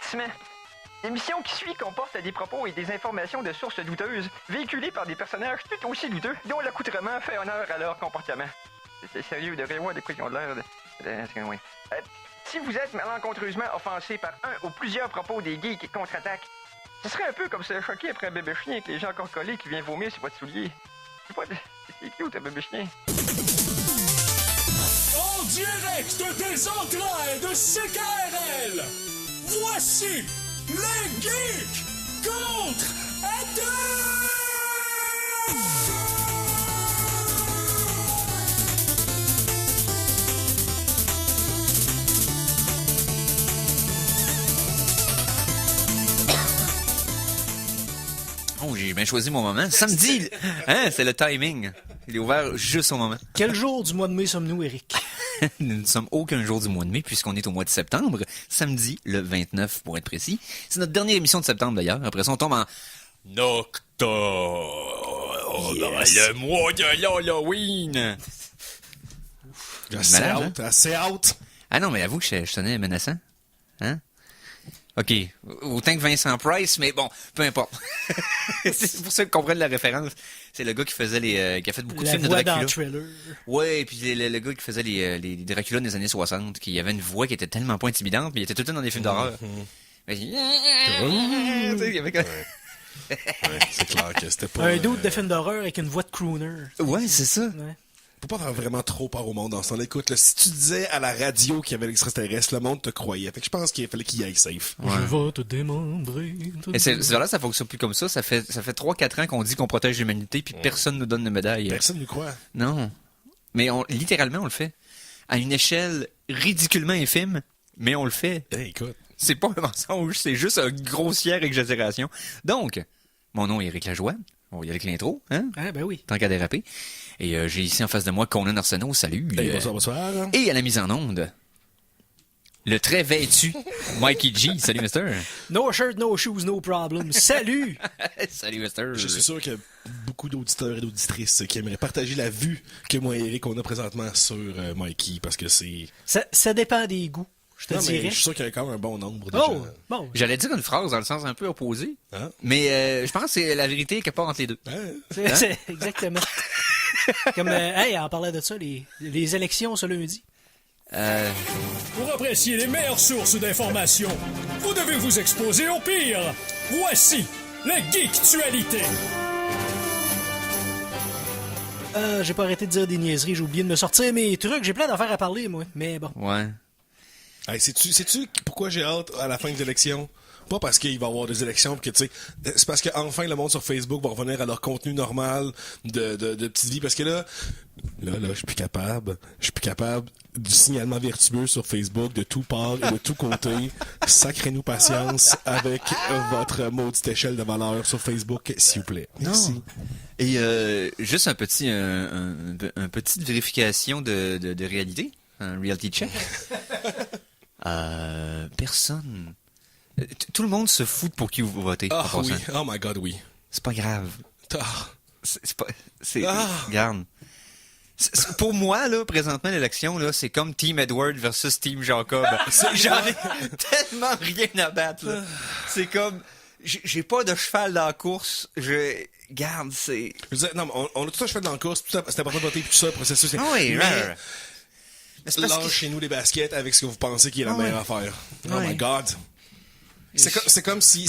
Avertissement. L'émission qui suit comporte des propos et des informations de sources douteuses, véhiculées par des personnages tout aussi douteux, dont l'accoutrement fait honneur à leur comportement. C'est sérieux, de rien voir de quoi ils ont l'air de... si vous êtes malencontreusement offensé par un ou plusieurs propos des geeks contre-attaque, ce serait un peu comme se choquer après un bébé chien avec les gens encore collés qui vient vomir sur votre soulier. C'est cute, un bébé chien. En direct des entrailles de CKRL, voici les geeks contre attaque! Oh, j'ai bien choisi mon moment. Samedi! Hein, c'est le timing. Il est ouvert juste au moment. Quel jour du mois de mai sommes-nous, Eric? Nous ne sommes aucun jour du mois de mai puisqu'on est au mois de septembre. Samedi, le 29 pour être précis. C'est notre dernière émission de septembre d'ailleurs. Après ça, on tombe en octobre. Yes. Le mois de l'Halloween. Assez Malade, out, assez out. Ah non, mais avoue que je sonnais menaçant. Hein? OK. Autant que Vincent Price, mais bon, peu importe. C'est pour ceux qui comprennent la référence. C'est le gars qui faisait qui a fait beaucoup de films de voix Dracula. dans Thriller. Ouais, puis le gars qui faisait les Dracula des années 60, qui avait une voix qui était tellement pas intimidante, puis il était tout le temps dans des films d'horreur. Mais il... Tu sais, il y avait comme... Ouais, c'est clair que c'était pas... Un dude de film d'horreur avec une voix de crooner. Ouais, c'est ça. Ouais. Faut pas faire vraiment trop peur au monde dans ce temps-là. Écoute, là, si tu disais à la radio qu'il y avait l'extraterrestre, le monde te croyait. Fait que je pense qu'il fallait qu'il y aille safe. Ouais. Je vais te démembrer. Et c'est là, ça fonctionne plus comme ça. Ça fait 3-4 ans qu'on dit qu'on protège l'humanité, puis personne nous donne de médaille. Personne ne croit. Non. Mais littéralement, on le fait. À une échelle ridiculement infime, mais on le fait. Hey, écoute. C'est pas un mensonge, c'est juste une grossière exagération. Donc, mon nom est Éric Lajoie. On va y aller avec l'intro, hein? Ah, ben oui. Tant qu'à déraper. Et j'ai ici en face de moi Conan Arsenault, salut. Hey, bonsoir, bonsoir. Et à la mise en onde, le très vêtu Mikey G. Salut, mister. No shirt, no shoes, no problem. Salut! Salut, mister. Je suis sûr qu'il y a beaucoup d'auditeurs et d'auditrices qui aimeraient partager la vue que moi et Eric on a présentement sur Mikey, parce que c'est... Ça dépend des goûts, je te Non, mais dirais. je suis sûr qu'il y a quand même un bon nombre de Oh, gens. bon. J'allais dire une phrase dans le sens un peu opposé, Hein? mais je pense que c'est la vérité quelque part entre les deux. Hein? C'est exactement. Comme, hey, en parlant de ça, les élections ce lundi. Pour apprécier les meilleures sources d'informations, vous devez vous exposer au pire. Voici la Geektualité. J'ai pas arrêté de dire des niaiseries, j'ai oublié de me sortir mes trucs, j'ai plein d'affaires à parler, moi, mais bon. Ouais. Hey, sais-tu pourquoi j'ai hâte à la fin des élections? Pas parce qu'il va y avoir des élections, que tu sais, c'est parce qu'enfin le monde sur Facebook va revenir à leur contenu normal de petite vie, parce que là, je suis plus capable. Je suis plus capable du signalement vertueux sur Facebook de tout part et de tout côté. Sacrez-nous patience avec votre maudite échelle de valeur sur Facebook, s'il vous plaît. Merci. Non. Et juste un petite vérification de réalité, un reality check. Personne. Tout le monde se fout pour qui vous votez. Ah en oui, passant. oh my god, oui. C'est pas grave. Ah. Regarde. Pour moi, là, présentement, l'élection, là, c'est comme Team Edward versus Team Jacob. J'en ai tellement rien à battre, là. C'est comme, j'ai pas de cheval dans la course. Garde, c'est... Je veux dire, non, mais on a tout ça, je fais dans la course, tout ça, c'est important de voter, tout ça, processus. Ah oui, mais rare. Mais c'est parce que... lâchez-nous les baskets avec ce que vous pensez qui est la meilleure affaire. Oh Ouais. my god. C'est comme si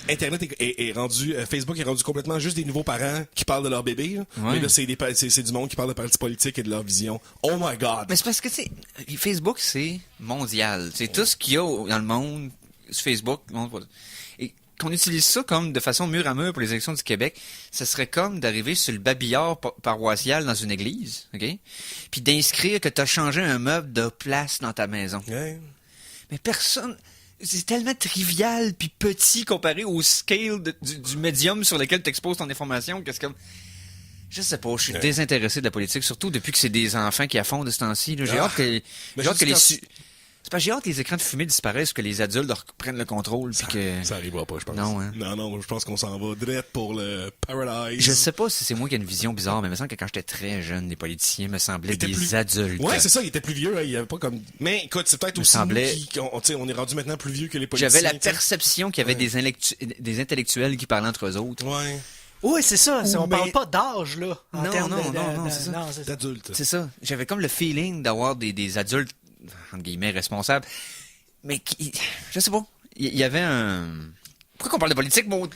Internet est rendu, Facebook est rendu complètement juste des nouveaux parents qui parlent de leur bébé. Là. Ouais. Mais là, c'est du monde qui parle de partis politiques et de leur vision. Oh my god. Mais c'est parce que, tu sais, Facebook, c'est mondial. C'est tout ce qu'il y a dans le monde sur Facebook. Et qu'on utilise ça comme de façon mur à mur pour les élections du Québec, ce serait comme d'arriver sur le babillard paroissial dans une église, OK? Puis d'inscrire que tu as changé un meuble de place dans ta maison. Ouais. Mais personne... C'est tellement trivial puis petit comparé au scale du médium sur lequel tu exposes ton information que c'est comme... Je sais pas, je suis désintéressé de la politique, surtout depuis que c'est des enfants qui affondent de ce temps-ci. Là. J'ai hâte que les... C'est parce que j'ai hâte que les écrans de fumée disparaissent, que les adultes reprennent le contrôle, puis que... Ça arrivera pas, je pense. Non, hein. Non, je pense qu'on s'en va direct pour le Paradise. Je sais pas si c'est moi qui ai une vision bizarre, mais il me semble que quand j'étais très jeune, les politiciens me semblaient des adultes. Ouais, c'est ça, il était plus vieux, hein, il y avait pas comme... Mais écoute, c'est peut-être aussi semblait... on est rendu maintenant plus vieux que les politiciens. J'avais la perception qu'il y avait des intellectuels qui parlaient entre eux autres. Ouais. Oui, c'est ça. On mais- parle pas d'âge, là. En Non, termes non, c'est ça. non, c'est ça. D'adultes. C'est ça. J'avais comme le feeling d'avoir des adultes, entre guillemets, responsables, mais qui... Je sais pas. Il y avait un... Pourquoi qu'on parle de politique, mon... Ouais,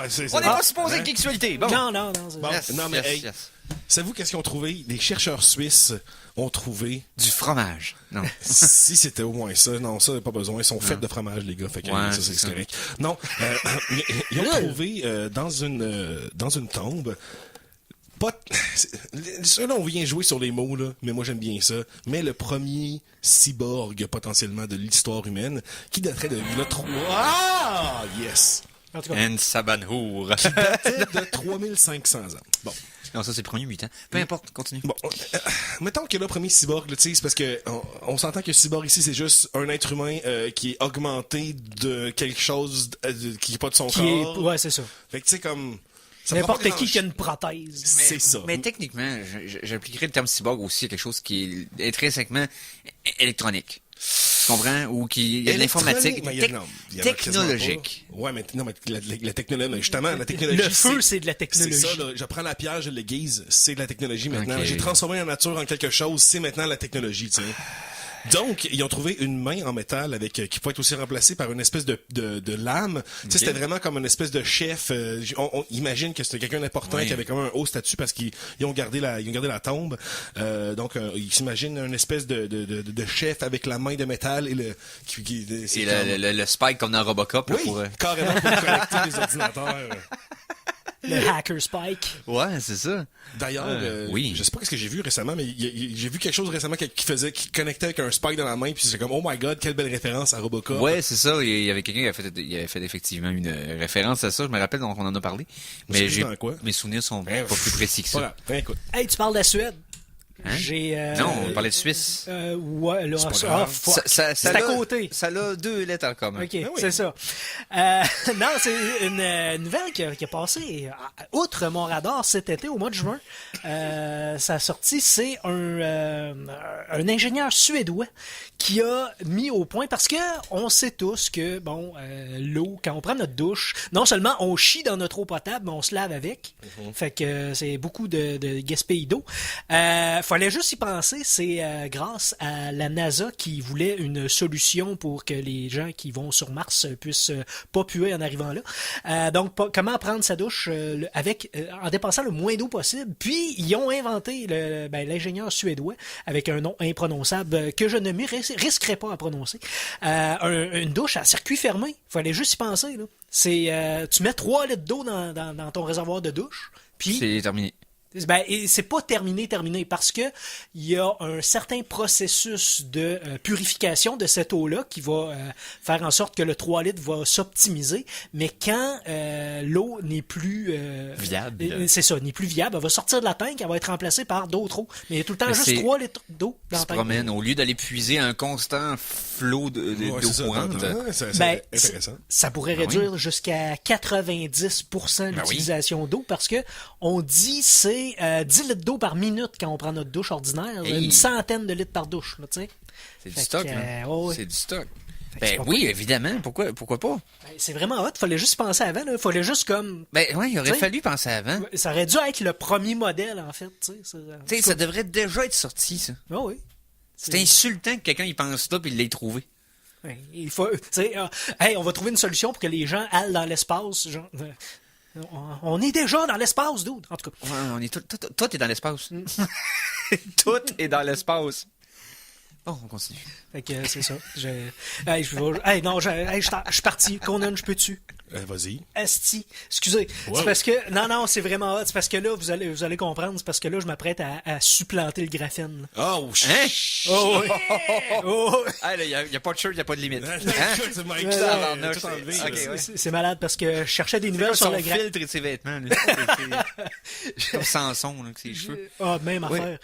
c'est On n'est ça. pas supposé de geeksualité. Bon. Non, c'est Bon, Yes, non, mais yes, hey, yes. savez-vous qu'est-ce qu'ils ont trouvé? Des chercheurs suisses ont trouvé... Du fromage. Non. Si c'était au moins ça, non, ça, pas besoin. Ils sont faits de fromage, les gars. Fait que Ouais, ça, c'est c'est ça. correct. Non, ils ont trouvé dans une tombe. Là, on vient jouer sur les mots, là, mais moi j'aime bien ça. Mais le premier cyborg potentiellement de l'histoire humaine, qui daterait de là, 3... Ah! Yes! En tout cas, And Sabanhour. Datait de 3500 ans. Bon. Non, ça, c'est le premier 8 ans. Peu importe, continue. Bon, mettons que là, premier cyborg, là, tu sais, c'est parce que on s'entend que cyborg ici, c'est juste un être humain qui est augmenté de quelque chose qui n'est pas de son corps. ouais, c'est ça. Fait que tu sais, comme... ça prend N'importe pas qui grand- qui a une prothèse. C'est ça. Mais techniquement, j'appliquerais le terme cyborg aussi à quelque chose qui est intrinsèquement électronique. Tu comprends? Ou qui y a de l'informatique. Électronique, mais il y a- non, il y en a quasiment Technologique. pas. Ouais, mais non, mais la technologie, justement, la technologie. Le feu, c'est de la technologie. C'est ça, là, je prends la pierre, je l'aiguise, c'est de la technologie maintenant. Ok. J'ai transformé la nature en quelque chose, c'est maintenant la technologie, tu sais. Donc, ils ont trouvé une main en métal avec qui peut être aussi remplacée par une espèce de lame. Tu sais, c'était vraiment comme une espèce de chef. On imagine que c'était quelqu'un d'important Oui. qui avait quand même un haut statut parce qu'ils ont gardé la tombe. Donc, ils s'imaginent une espèce de chef avec la main de métal et le c'est Et comme- le spike comme dans Robocop. là, oui, pour, carrément pour connecter les ordinateurs. Le hacker spike. Ouais, c'est ça. D'ailleurs, oui. je sais pas ce que j'ai vu récemment, mais j'ai vu quelque chose récemment qui connectait avec un spike dans la main, puis c'est comme, oh my god, quelle belle référence à Robocop. Ouais, c'est ça. Il y avait quelqu'un qui avait fait effectivement une référence à ça. Je me rappelle, donc on en a parlé. Mais C'est dans quoi? mes souvenirs sont Ben, pas plus précis que ça. Voilà, ben, écoute. Hey, tu parles de la Suède. Hein? J'ai. Non, on parlait de Suisse. Ouais, là, C'est pas ah, grave. fuck. C'est à a- côté. Ça a 2 lettres en commun. OK, oui. c'est ça. Non, c'est une nouvelle qui a passé outre mon radar cet été, au mois de juin. Ça a sorti, c'est un ingénieur suédois qui a mis au point, parce que on sait tous que, bon, l'eau, quand on prend notre douche, non seulement on chie dans notre eau potable, mais on se lave avec. Fait que c'est beaucoup de gaspillage d'eau. Fallait juste y penser, c'est grâce à la NASA qui voulait une solution pour que les gens qui vont sur Mars puissent pas puer en arrivant là. Donc, comment prendre sa douche en dépensant le moins d'eau possible. Puis, ils ont inventé l'ingénieur suédois, avec un nom imprononçable que je ne risquerais pas à prononcer. Une douche à circuit fermé. Fallait juste y penser, là. Tu mets 3 litres d'eau dans ton réservoir de douche, puis... C'est terminé. Et c'est pas terminé, parce que il y a un certain processus de purification de cette eau-là qui va faire en sorte que le 3 litres va s'optimiser, mais quand l'eau n'est plus Viable. c'est ça, n'est plus viable, elle va sortir de la tank, elle va être remplacée par d'autres eaux. Mais il y a tout le temps Mais juste c'est- 3 litres d'eau dans Qui la se tank. promène au lieu d'aller puiser un constant flot Ouais, d'eau c'est ça, courante. ouais, c'est Ben, intéressant. ça pourrait Ah oui. réduire jusqu'à 90% Ben l'utilisation d'eau, parce que on dit c'est 10 litres d'eau par minute quand on prend notre douche ordinaire, Hey. une centaine de litres par douche, là, tu sais. C'est du Fait stock, que, là. ouais. C'est du stock. que Ben c'est pas oui, évidemment. Pourquoi pas? Ben, c'est vraiment hot, fallait juste y penser avant, là. Fallait juste comme... Ben oui, il aurait T'sais, fallu penser avant. Ça aurait dû être le premier modèle, en fait, tu sais. Tu sais, ça devrait déjà être sorti, ça. Ah oui. C'est insultant que quelqu'un y pense là puis il l'ait trouvé. Ouais, il faut, tu sais, hey, on va trouver une solution pour que les gens aillent dans l'espace, genre... on est déjà dans l'espace, dude. En tout cas. Ouais, on est tout est dans l'espace. Tout est dans l'espace. Bon, on continue. Fait que c'est ça. Non, je suis parti. Conan, je peux dessus. Vas-y. Asti. Excusez. Wow. C'est parce que. Non, c'est vraiment hot. C'est parce que là, vous allez comprendre. C'est parce que là, je m'apprête à supplanter le graphène. Oh, Hein? Oh, oui. Oh, oui. Ah, là, il n'y a pas de shirt, il n'y a pas de limite. Hein? Hein? Mike, Ouais, ça, ouais, tout enlevé, ok, là. ouais. C'est malade parce que je cherchais des nouvelles sur Son le graphène. filtre et de ses vêtements. Là. C'est comme Samson, là, avec ses cheveux. Ah, même affaire.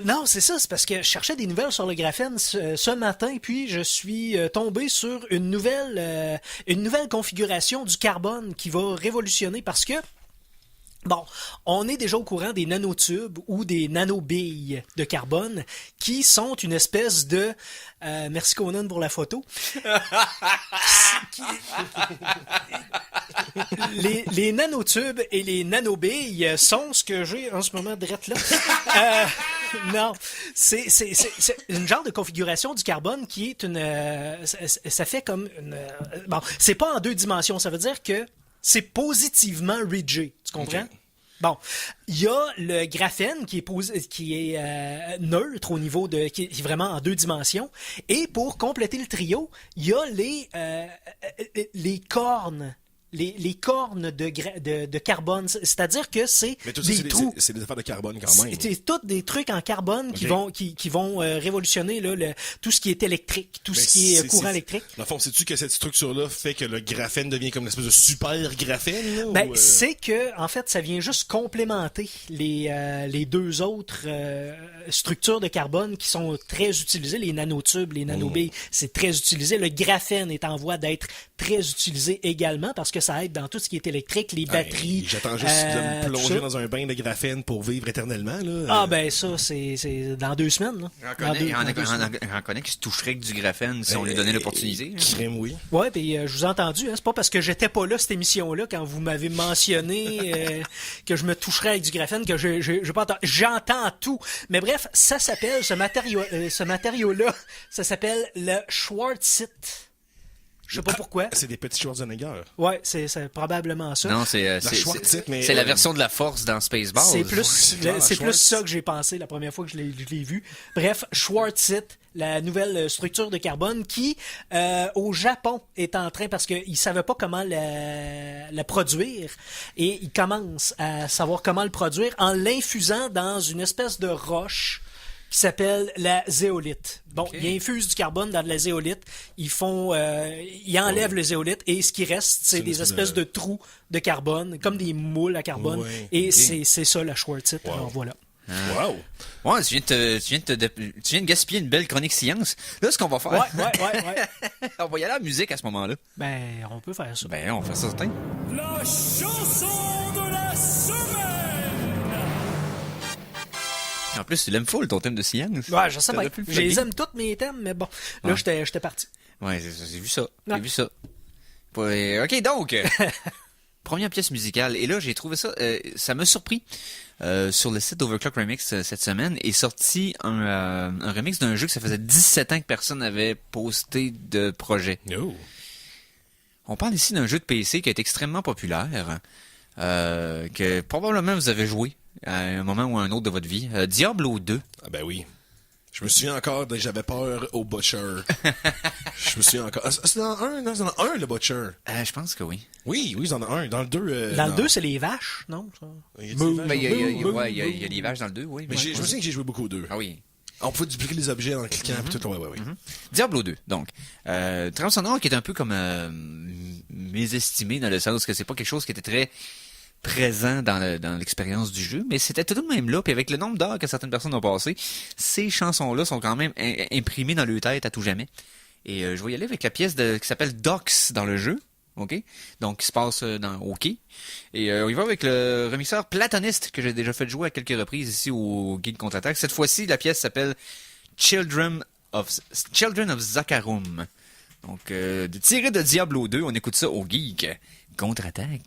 Non, c'est ça. C'est parce que je cherchais des nouvelles sur le graphène ce matin, puis je suis tombé sur une nouvelle configuration du carbone qui va révolutionner parce que bon, on est déjà au courant des nanotubes ou des nanobilles de carbone qui sont une espèce de... merci Conan pour la photo. Les nanotubes et les nanobilles sont ce que j'ai en ce moment drette là. Non, c'est une genre de configuration du carbone qui est ça fait comme une... bon, c'est pas en 2 dimensions, ça veut dire que c'est positivement ridgé, tu comprends? Ok. Bon, il y a le graphène qui est neutre au niveau qui est vraiment en 2 dimensions. Et pour compléter le trio, il y a les cornes. Les cornes de carbone, c'est-à-dire que c'est Mais tout ça, des trous. c'est des affaires de carbone quand même. C'est tous des trucs en carbone qui vont révolutionner là, tout ce qui est électrique, tout ce qui est courant électrique. Dans le fond, sais-tu que cette structure-là fait que le graphène devient comme une espèce de super graphène? Là, Ben, ou, c'est que, en fait, ça vient juste complémenter les 2 autres structures de carbone qui sont très utilisées. Les nanotubes, les nanobilles, c'est très utilisé. Le graphène est en voie d'être très utilisé également parce que ça aide dans tout ce qui est électrique, les batteries. Hey, j'attends juste de me plonger tout ça. dans un bain de graphène pour vivre éternellement. Là. Ah, ben ça, c'est dans 2 semaines. Là. J'en connais qui se toucherait avec du graphène si on lui donnait l'opportunité. Crème, oui. Ouais, puis je vous ai entendu, hein, c'est pas parce que j'étais pas là cette émission-là quand vous m'avez mentionné que je me toucherais avec du graphène que j'ai pas entendu. J'entends tout. Mais bref, ça s'appelle ce matériau-là, ça s'appelle le Schwarzite. Je sais pas pourquoi. C'est des petits Schwarzenegger. Ouais, c'est probablement ça. Non, c'est Schwarzite, mais la version de la force dans Spaceball. C'est plus, c'est plus ça que j'ai pensé la première fois que je l'ai vu. Bref, Schwarzite, la nouvelle structure de carbone qui, au Japon, est en train, parce qu'ils ne savaient pas comment la produire, et ils commencent à savoir comment le produire en l'infusant dans une espèce de roche qui s'appelle la zéolite. Bon, Okay. ils infusent du carbone dans de la zéolite, ils enlèvent le zéolite, et ce qui reste, c'est des espèces de trous de carbone, comme des moules à carbone, Ouais. et Okay. c'est ça la Schwarzite. Wow. Alors voilà. Wow! Ouais, tu viens de gaspiller une belle chronique science. Là, ce qu'on va faire, Ouais. on va y aller à la musique à ce moment-là. Ben, on peut faire ça. Ben, on fait ça certain. La chanson de la semaine! En plus, tu l'aimes full, ton thème de science. Ouais, je sais T'aurais pas. pu le Je les plugger. aime tous mes thèmes, mais bon. Là, Ouais. j'étais parti. Ouais, j'ai vu ça. Ouais. J'ai vu ça. Ouais, ok, donc, première pièce musicale. Et là, j'ai trouvé ça, ça m'a surpris. Sur le site d'Overclock Remix cette semaine est sorti un remix d'un jeu que ça faisait 17 ans que personne n'avait posté de projet. Oh. On parle ici d'un jeu de PC qui est extrêmement populaire, que probablement vous avez joué à un moment ou à un autre de votre vie. Diablo 2. Ah ben oui. Je me souviens encore que j'avais peur au Butcher. Je me souviens encore. Ah, c'est dans un? Non, c'est dans un, le Butcher. Je pense que oui. Oui, c'est dans un. Dans le 2... Dans le 2, c'est les vaches, non? Ça? Il y a des Ben, vaches il y a- dans le il y a- deux. ouais, il y a les vaches dans le 2, oui. Mais Ouais. je me souviens que j'ai joué beaucoup au 2. Ah oui. On pouvait dupliquer les objets en cliquant pis tout. Ouais. Diablo 2, donc. Trame sonore qui est un peu comme mésestimé dans le sens que c'est pas quelque chose qui était très présent dans l'expérience du jeu, mais c'était tout de même là, puis avec le nombre d'heures que certaines personnes ont passé, ces chansons-là sont quand même imprimées dans leur tête à tout jamais. Et je vais y aller avec la pièce qui s'appelle Docks dans le jeu, ok? Donc, qui se passe dans OK. Et on y va avec le remixeur Platoniste, que j'ai déjà fait jouer à quelques reprises ici au Geek Contre-Attaque. Cette fois-ci, la pièce s'appelle Children of Zakarum. Donc, tiré de Diablo 2, on écoute ça au Geek Contre-Attaque.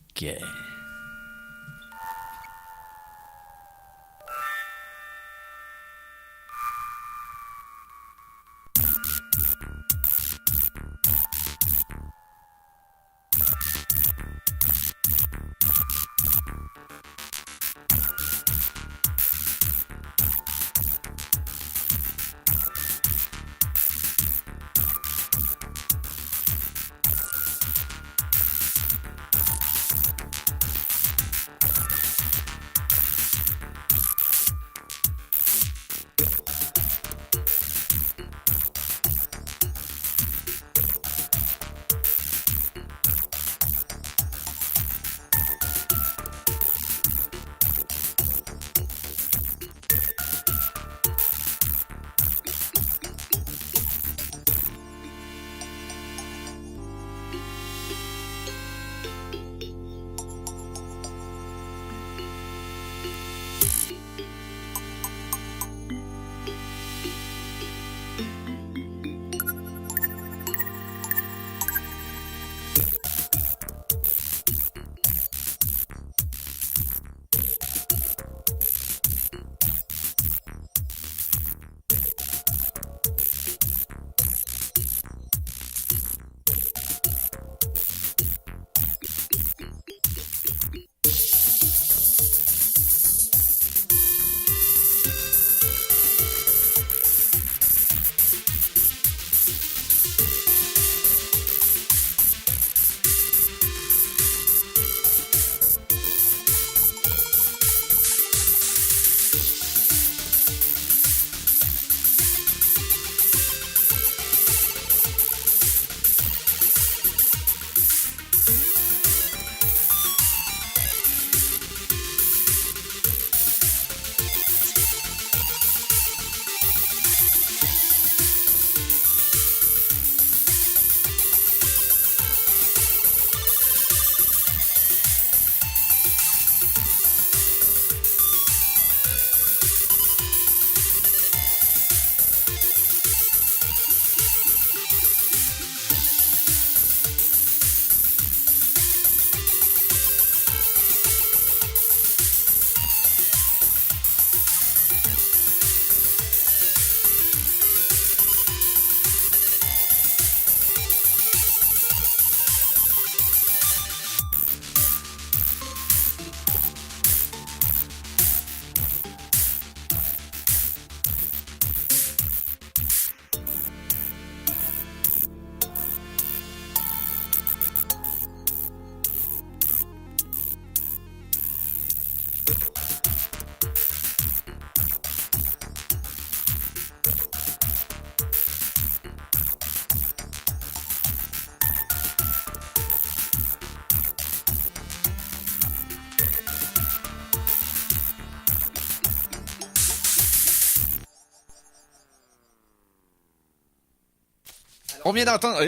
On vient d'entendre...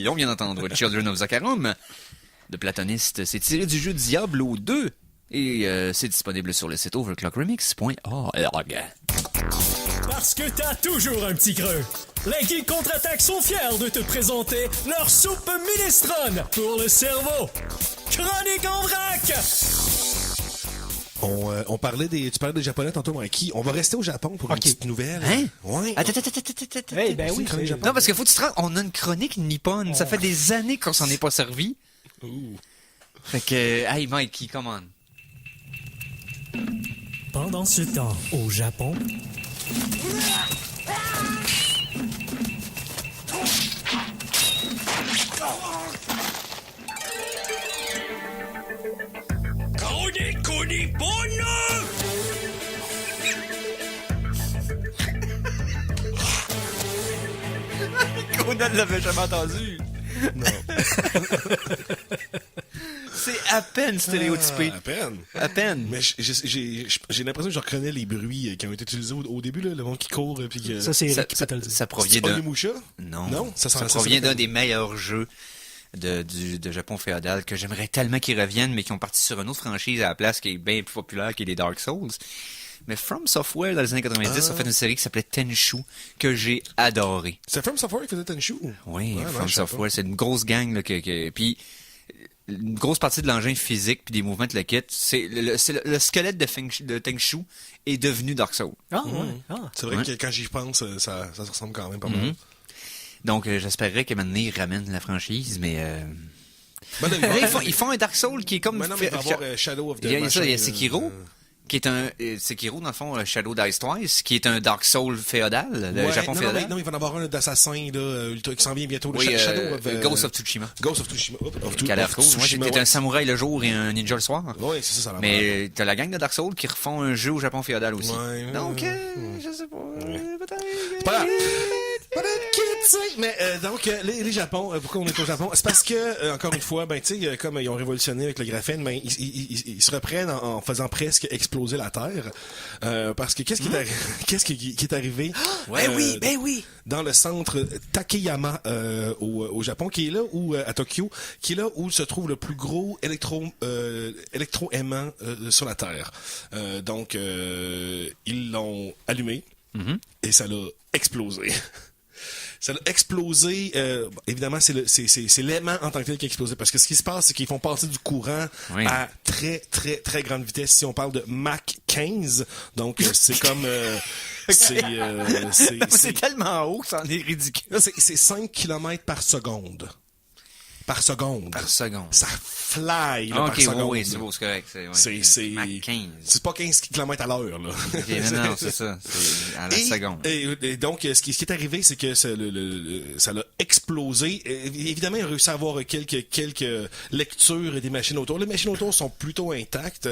On vient d'entendre Children of Zakarum de Platoniste. C'est tiré du jeu Diablo 2. Et c'est disponible sur le site overclockremix.org. Parce que t'as toujours un petit creux. Les Geeks Contre-Attaque sont fiers de te présenter leur soupe minestrone pour le cerveau. Chronique en vrac! Tu parlais des Japonais tantôt, Mikey. On va rester au Japon pour une petite nouvelle. Hein? Ouais. Attends. Eh ben oui, Chronique Japon. Non, parce qu'il faut que tu te rendes... On a une chronique nippone. Ça fait des années qu'on s'en est pas servi. Fait que... Hey, Mikey, come on. Pendant ce temps, au Japon... Conan l'avait jamais entendu. Non. C'est à peine stéréotypé. À peine. À peine. Mais j'ai l'impression que je reconnais les bruits qui ont été utilisés au début, là, le monde qui court. Puis que... Ça, c'est Eric qui peut te le dire. Ça provient C'est d'un... Onimusha? Non. Ça provient d'un des meilleurs jeux de Japon féodal que j'aimerais tellement qu'ils reviennent, mais qui ont parti sur une autre franchise à la place qui est bien plus populaire, qui est les Dark Souls. Mais From Software, dans les années 90, a fait une série qui s'appelait Tenchu, que j'ai adoré. C'est From Software qui faisait Tenchu? Oui, Ouais, From Software, c'est une grosse gang, là, puis une grosse partie de l'engin physique puis des mouvements de la kit, c'est le squelette de Tenchu est devenu Dark Souls. Ah, ouais. Ah. C'est vrai que quand j'y pense, ça se ressemble quand même pas mal. Donc, j'espérais qu'à un moment donné, ils ramènent la franchise, mais... Ben là, ils font un Dark Souls qui est comme... non, mais il va y avoir Shadow of the Il y a ça, il y a machin, Sekiro, qui est un... Sekiro, dans le fond, Shadow Dice Twice, qui est un Dark Soul féodal, le Japon féodal. Non, il va y en avoir un d'assassin là, qui s'en vient bientôt. Oui, Shadow of, Ghost of Tsushima. Ghost of Tsushima. Qui a l'air cool. Moi, t'es un samouraï le jour et un ninja le soir. Oui, c'est ça, ça Mais t'as la gang de Dark Souls qui refont un jeu au Japon féodal aussi. Ouais, Donc, je sais pas. Peut-être. Pas grave. Mais donc, les Japon, pourquoi on est au Japon? C'est parce que, encore une fois, ben, tu sais, comme ils ont révolutionné avec le graphène, ben, ils se reprennent en faisant presque exploser la Terre. Parce que qu'est-ce qui est arrivé? Ben oui! Dans le centre Takeyama au Japon, qui est là où à Tokyo, qui est là où se trouve le plus gros électroaimant sur la Terre. Donc ils l'ont allumé et ça l'a explosé. Ça a explosé. Évidemment, c'est l'aimant en tant que tel qui a explosé. Parce que ce qui se passe, c'est qu'ils font passer du courant à très, très, très grande vitesse. Si on parle de Mach 15, donc c'est comme... c'est tellement haut que ça en est ridicule. C'est 5 km par seconde. Par seconde. Ça fly, là, par seconde. Oui, c'est beau, c'est correct. C'est Mach 15. C'est pas 15 km à l'heure, là. Okay, non, c'est ça. C'est à la seconde. Et donc, ce qui est arrivé, c'est que ça l'a explosé. Évidemment, il a réussi à avoir quelques lectures des machines autour. Les machines autour sont plutôt intactes,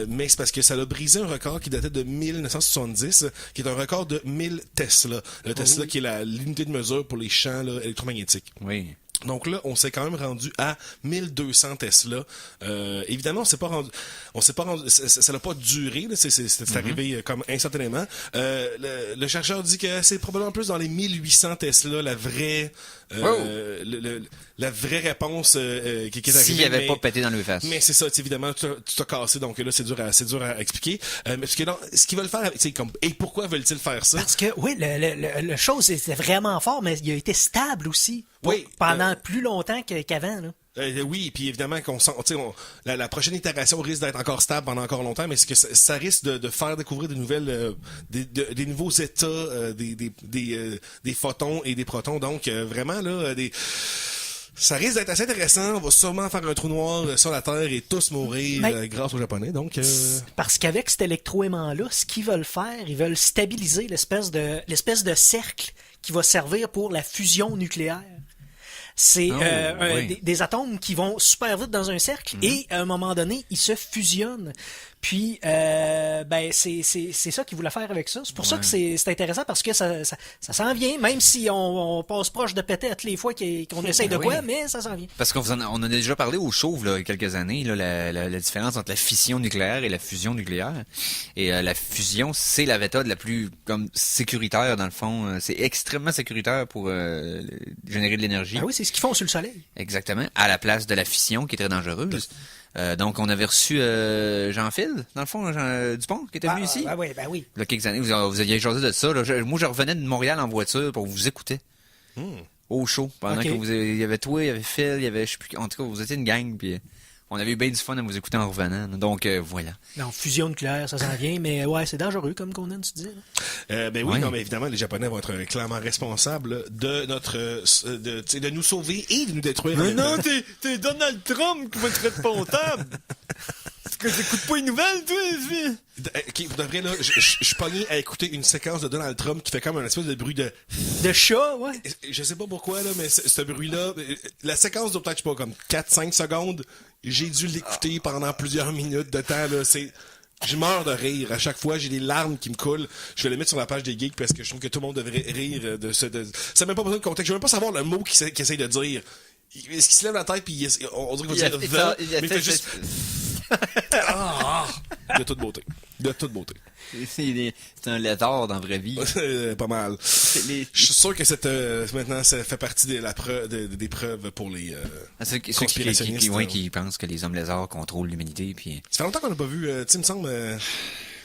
mais c'est parce que ça a brisé un record qui datait de 1970, qui est un record de 1000 Tesla. Le Tesla qui est l'unité de mesure pour les champs là, électromagnétiques. Oui. Donc là, on s'est quand même rendu à 1200 Tesla. Évidemment, on s'est pas rendu, ça n'a pas duré, là, c'est arrivé comme instantanément. Le chercheur dit que c'est probablement plus dans les 1800 Tesla la vraie réponse qui est arrivée. S'il avait pas pété dans le face. Mais c'est ça, évidemment, tu t'as cassé, donc là, c'est dur à expliquer. Mais parce que non, ce qu'ils veulent faire, c'est comme, et pourquoi veulent-ils faire ça? Parce que, oui, le chose, c'était vraiment fort, mais il a été stable aussi. Oui. Pendant plus longtemps qu'avant, là. Oui, puis évidemment qu'on sent, la prochaine itération risque d'être encore stable pendant encore longtemps, mais c'est que ça risque de faire découvrir des nouvelles, des nouveaux états, des photons et des protons. Donc vraiment là, ça risque d'être assez intéressant. On va sûrement faire un trou noir sur la Terre et tous mourir grâce aux Japonais. Donc parce qu'avec cet électroaimant-là, ce qu'ils veulent faire, ils veulent stabiliser l'espèce de cercle qui va servir pour la fusion nucléaire. C'est des atomes qui vont super vite dans un cercle et à un moment donné, ils se fusionnent. Puis, ben, c'est ça qu'il voulait faire avec ça. C'est pour ça que c'est intéressant parce que ça s'en vient, même si on passe proche de péter à toutes les fois qu'on essaye de quoi, mais ça s'en vient. Parce qu'on en a déjà parlé au Chauve, là, il y a quelques années, là, la différence entre la fission nucléaire et la fusion nucléaire. Et la fusion, c'est la méthode la plus comme sécuritaire, dans le fond. C'est extrêmement sécuritaire pour générer de l'énergie. Ah oui, c'est ce qu'ils font sur le soleil. Exactement, à la place de la fission qui est très dangereuse. Donc, on avait reçu Jean-Phil, dans le fond, Dupont, qui était venu ici. Ben oui. Il y a quelques années, vous aviez jasé de ça. Là. Moi, je revenais de Montréal en voiture pour vous écouter. Au show. Pendant que il y avait toi, il y avait Phil, il y avait, je sais plus, en tout cas, vous étiez une gang, puis on avait eu bien du fun à vous écouter en revenant. Donc, voilà. Non, fusion nucléaire, ça s'en vient, mais ouais, c'est dangereux, comme Conan, tu dis. Ben oui, non, mais évidemment, les Japonais vont être clairement responsables de de nous sauver et de nous détruire. Mais non, t'es Donald Trump qui va être responsable. T'écoutes pas une nouvelle, toi? Okay, vous devrez, là, je suis pogné à écouter une séquence de Donald Trump qui fait comme un espèce de bruit de chat, ouais. Je sais pas pourquoi, là, mais ce bruit-là, la séquence doit peut-être, je sais pas, comme 4-5 secondes. J'ai dû l'écouter pendant plusieurs minutes de temps, là. Je meurs de rire. À chaque fois, j'ai des larmes qui me coulent. Je vais les mettre sur la page des geeks parce que je trouve que tout le monde devrait rire de ça. Ça n'a même pas besoin de contexte. Je veux même pas savoir le mot qu'il essaye de dire. Est-ce qu'il se lève la tête puis on dirait qu'il va dire mais il fait juste... De toute beauté. De toute beauté. C'est un lézard dans la vraie vie. Pas mal. Je suis sûr que maintenant, ça fait partie des preuves pour les ceux conspirationnistes. qui pensent que les hommes lézards contrôlent l'humanité. Puis... Ça fait longtemps qu'on n'a pas vu, tu sais, il me semble...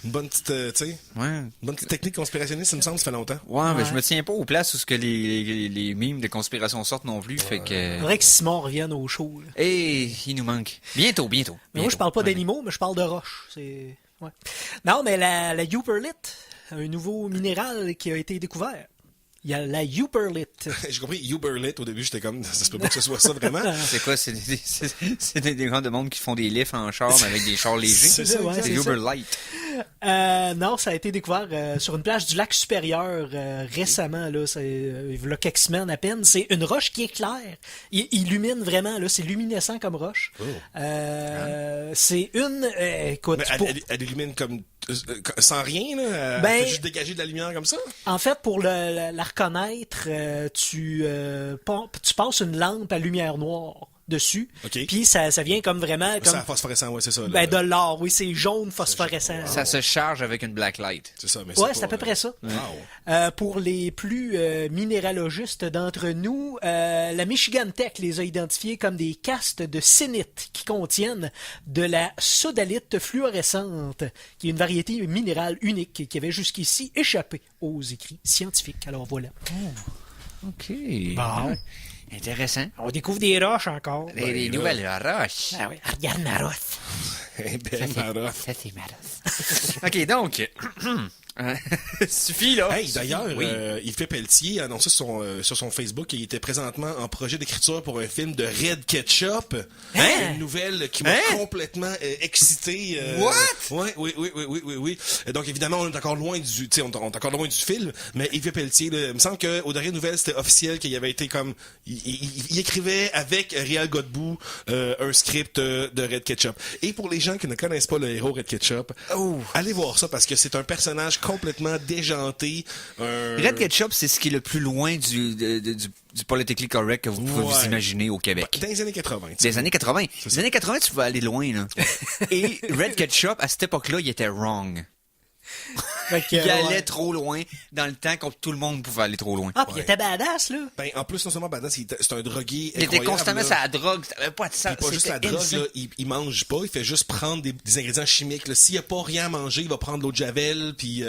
Une bonne petite, une bonne petite technique conspirationniste, il me semble, ça fait longtemps. Ouais, mais je me tiens pas aux places où ce que les mimes de conspiration sortent non plus, fait que... Il faudrait que Simon revienne au show. Là. Et il nous manque. Bientôt. Mais moi, je parle pas d'animaux, mais je parle de roches. Ouais. Non, mais la Uperlite, un nouveau minéral qui a été découvert. Il y a la Uperlite. J'ai compris Uberlite au début, j'étais comme, ça se peut pas que ce soit ça vraiment. C'est quoi? C'est des gens de monde qui font des lifts en char, mais avec des chars légers. C'est ça, c'est Uberlite. Non, ça a été découvert sur une plage du lac supérieur récemment, là, il y a quelques semaines à peine. C'est une roche qui est claire. Il illumine vraiment, là, c'est luminescent comme roche. C'est une... écoute, elle illumine comme... sans rien, là? Elle fait juste dégager de la lumière comme ça? En fait, pour la reconnaître, tu passes une lampe à lumière noire dessus. Okay. Puis ça vient comme vraiment... C'est phosphorescent, ouais, c'est ça. Ben, de l'or, oui, c'est jaune phosphorescent. Ça se charge avec une blacklight. C'est ça, mais c'est à peu près ça. Wow. Pour les plus minéralogistes d'entre nous, la Michigan Tech les a identifiés comme des castes de sénite qui contiennent de la sodalite fluorescente, qui est une variété minérale unique qui avait jusqu'ici échappé aux écrits scientifiques. Alors voilà. Oh. OK. Bon. Intéressant. On découvre des roches encore. Des nouvelles roches. Ah oui. Regarde ma roche. Ça, c'est ma roche. OK, donc... suffit, là. Hey, d'ailleurs, Yves Pelletier a annoncé sur son Facebook qu'il était présentement en projet d'écriture pour un film de Red Ketchup. Une nouvelle qui m'a complètement excité. What? Oui. Donc, évidemment, on est encore loin du film, mais Yves Pelletier, là, il me semble qu'aux dernières nouvelles, c'était officiel qu'il avait été comme... Il écrivait avec Réal Godbout un script de Red Ketchup. Et pour les gens qui ne connaissent pas le héros Red Ketchup, allez voir ça parce que c'est un personnage complètement déjanté. Red Ketchup, c'est ce qui est le plus loin du politically correct que vous pouvez vous imaginer au Québec. Dans les années 80. Des années 80. Des années 80, tu pouvais aller loin, là. Et Red Ketchup, à cette époque-là, il était wrong. Il allait trop loin dans le temps quand tout le monde pouvait aller trop loin. Ah, puis il était badass, là. Ben, en plus, non seulement badass, c'est un drogué. Il était constamment sur la drogue. Ça avait pas de sens. Pas juste la drogue, là. Il mange pas, il fait juste prendre des ingrédients chimiques, là. S'il y a pas rien à manger, il va prendre l'eau de Javel, puis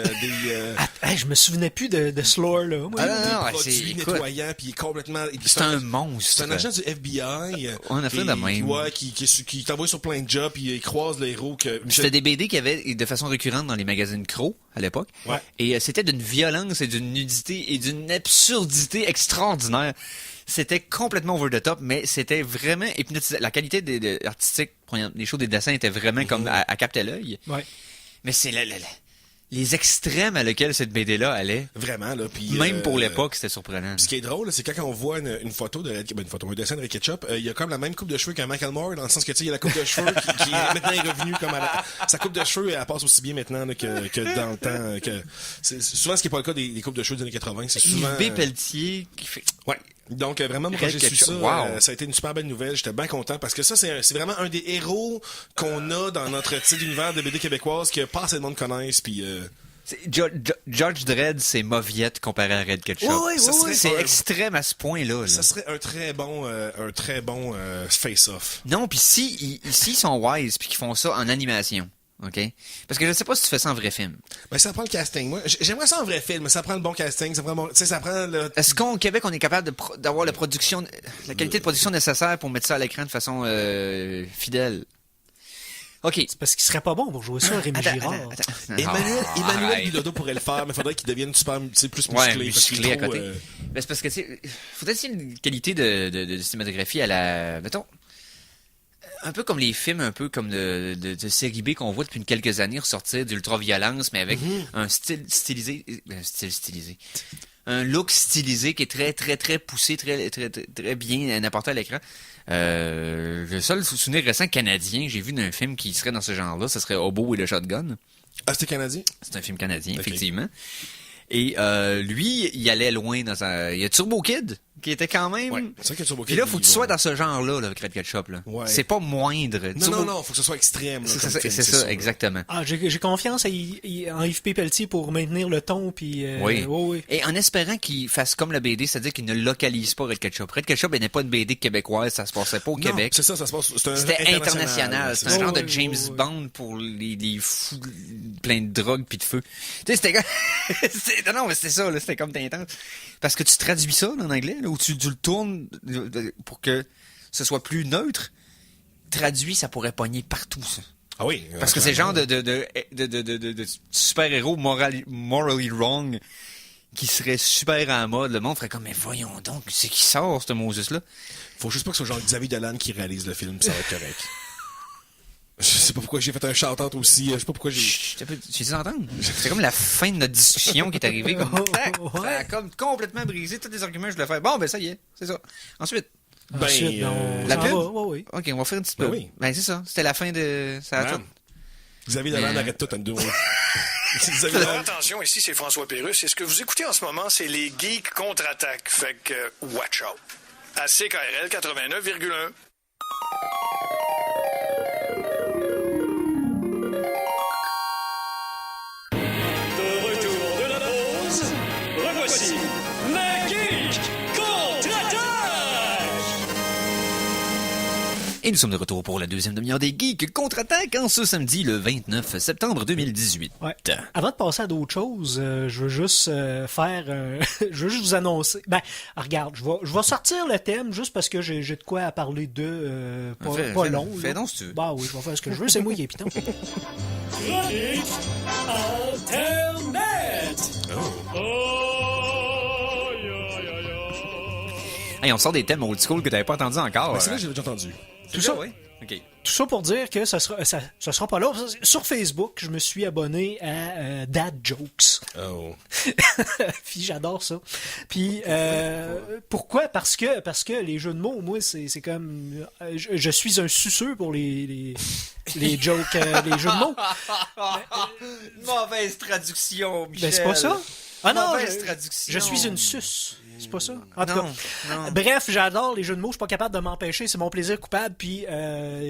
je me souvenais plus de ce lore, là. Des produits nettoyants, puis il est complètement... C'est un monstre. C'est un agent du FBI. On a fait de même. Qui t'envoie sur plein de jobs, puis il croise le héros que... C'était des BD qu'il y avait de façon récurrente dans les magazines Crow, à l'époque. Ouais. Et c'était d'une violence et d'une nudité et d'une absurdité extraordinaire. C'était complètement over the top, mais c'était vraiment hypnotisant. La qualité artistique, les shows des dessins étaient vraiment comme à capter l'œil. Ouais. Mais c'est les extrêmes à lesquels cette BD-là allait, Vraiment, là. Puis, même pour l'époque, c'était surprenant. Ce qui est drôle, c'est quand on voit une photo un dessin de Red Ketchup, il y a comme la même coupe de cheveux qu'un Michael Moore, dans le sens que, tu sais, il y a la coupe de cheveux qui maintenant est revenue comme sa coupe de cheveux, elle passe aussi bien maintenant, là, que dans le temps, c'est souvent ce qui est pas le cas des coupes de cheveux des années 80, c'est souvent... Yves B. Pelletier qui fait... Ouais. Donc, vraiment, moi, quand Red j'ai su Ketchup, ça, wow. ça a été une super belle nouvelle. J'étais bien content parce que ça, c'est vraiment un des héros qu'on a dans notre petit univers de BD québécoise que pas assez de monde connaisse, puis... Judge Dredd, c'est mauviette comparé à Red Ketchup. Oui, oui, oui. C'est extrême à ce point-là. Là. Ça serait un très bon face-off. Non, puis si ils sont wise puis qu'ils font ça en animation, OK? Parce que je sais pas si tu fais ça en vrai film. Ben, ça prend le casting. Moi, j'aimerais ça en vrai film, mais ça prend le bon casting, ça prend bon, tu sais, ça prend le... Est-ce qu'au Québec, on est capable d'avoir la qualité de production nécessaire pour mettre ça à l'écran de façon fidèle? OK. C'est parce qu'il serait pas bon pour jouer ça, Rémi Girard. Emmanuel Bilodeau pourrait le faire, mais il faudrait qu'il devienne super, plus musclé. Ouais, parce musclé qu'il est à trop, côté. Ben, c'est parce que, tu sais, faudrait essayer une qualité de cinématographie à la... Mettons, un peu comme les films, un peu comme de série B qu'on voit depuis quelques années ressortir d'ultra-violence, mais avec un style stylisé. Un look stylisé qui est très, très, très poussé, très, très, très, très bien apporté à l'écran. Le seul souvenir récent canadien que j'ai vu d'un film qui serait dans ce genre-là, ce serait Hobo et le Shotgun. Ah, c'était canadien? C'est un film canadien, Okay. effectivement. Et lui, il allait loin dans sa... Il y a Turbo Kid, qui était quand même... Ouais, c'est vrai que Turbo Kid, Puis là, faut que tu sois dans ce genre-là, avec Red Ketchup, là. Ouais. C'est pas moindre. Non, faut que ce soit extrême. Là, C'est comme ça, film, c'est sûr, ça, là. exactement. Ah, j'ai confiance en Yves P. Pelletier pour maintenir le ton, puis... Oui. oui. Et en espérant qu'il fasse comme la BD, c'est-à-dire qu'il ne localise pas Red Ketchup. Red Ketchup, elle n'est pas une BD québécoise, ça se passait pas au Non, Québec. c'est ça se passe. C'était international. C'est un ça. genre de Oui, James oui, oui. Bond pour les fous plein de drogue puis de feu. Tu sais, c'était non, mais c'était ça, là, c'était comme intense. Parce que tu traduis ça en anglais, là, ou tu le tournes pour que ce soit plus neutre. Traduit, ça pourrait pogner partout, ça. Ah oui. Parce que c'est le genre de super-héros morally wrong qui serait super en mode. Le monde ferait comme, mais voyons donc, c'est qui sort, ce Moses-là? Faut juste pas que ce soit genre Xavier Dolan qui réalise le film, ça va être correct. Je sais pas pourquoi j'ai fait un shout-out aussi. Je sais pas pourquoi j'ai... Chut, tu sais entendre? C'est comme la fin de notre discussion qui est arrivée. Comme, tac, ça a comme complètement brisé tous les arguments que je voulais faire. Bon, ben ça y est, c'est ça. Ensuite, Ensuite, la pub? Oui. OK, on va faire une petite Ben pub. oui. Ben c'est ça, c'était la fin de... Ça a Man. tout. Xavier Dolan arrête tout en deux. Xavier Dolan. Attention, ici c'est François Pérusse et ce que vous écoutez en ce moment, c'est les Geeks contre-attaque. Fait que, watch out. À CKRL 89,1. De retour de la pause, revoici le Geek contre-attaque! Et nous sommes de retour pour la deuxième demi-heure des Geeks contre-attaque en ce samedi, le 29 septembre 2018. Ouais. Avant de passer à d'autres choses, je veux juste je veux juste vous annoncer. Ben, regarde, je vais sortir le thème juste parce que j'ai de quoi à parler de pas long. Fais là. donc si tu veux. Bah oui, je vais faire ce que je veux, c'est moi qui ai piton. Chronique Internet! Hey, on sort des thèmes old school que t'avais pas entendu encore. Ben, c'est là que j'ai déjà entendu. Tout ça, oui. OK. Tout ça pour dire que ça sera pas là. Sur Facebook, je me suis abonné à Dad Jokes. Oh. Puis j'adore ça. Puis pourquoi? Parce que les jeux de mots, moi, c'est comme je suis un suceux pour les jokes, les jeux de mots. Mauvaise traduction, Michel. Ben c'est pas ça. Ah non, Mauvaise traduction. je suis une suce. C'est pas ça? En tout Non, cas. non. Bref, j'adore les jeux de mots. Je suis pas capable de m'empêcher. C'est mon plaisir coupable. Puis